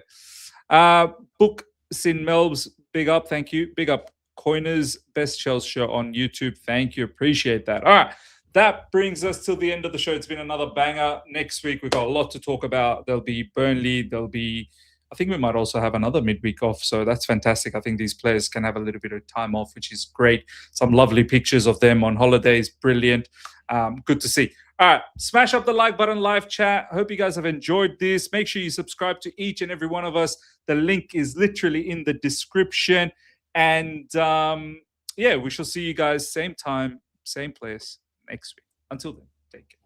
Book Sin Melbs, big up. Thank you. Big up Coiners, Best Chelsea Show on YouTube. Thank you. Appreciate that. All right. That brings us till the end of the show. It's been another banger. Next week, we've got a lot to talk about. There'll be Burnley. I think we might also have another midweek off. So that's fantastic. I think these players can have a little bit of time off, which is great. Some lovely pictures of them on holidays. Brilliant. Good to see. All right. Smash up the like button, live chat. Hope you guys have enjoyed this. Make sure you subscribe to each and every one of us. The link is literally in the description. And we shall see you guys same time, same place next week. Until then, take care.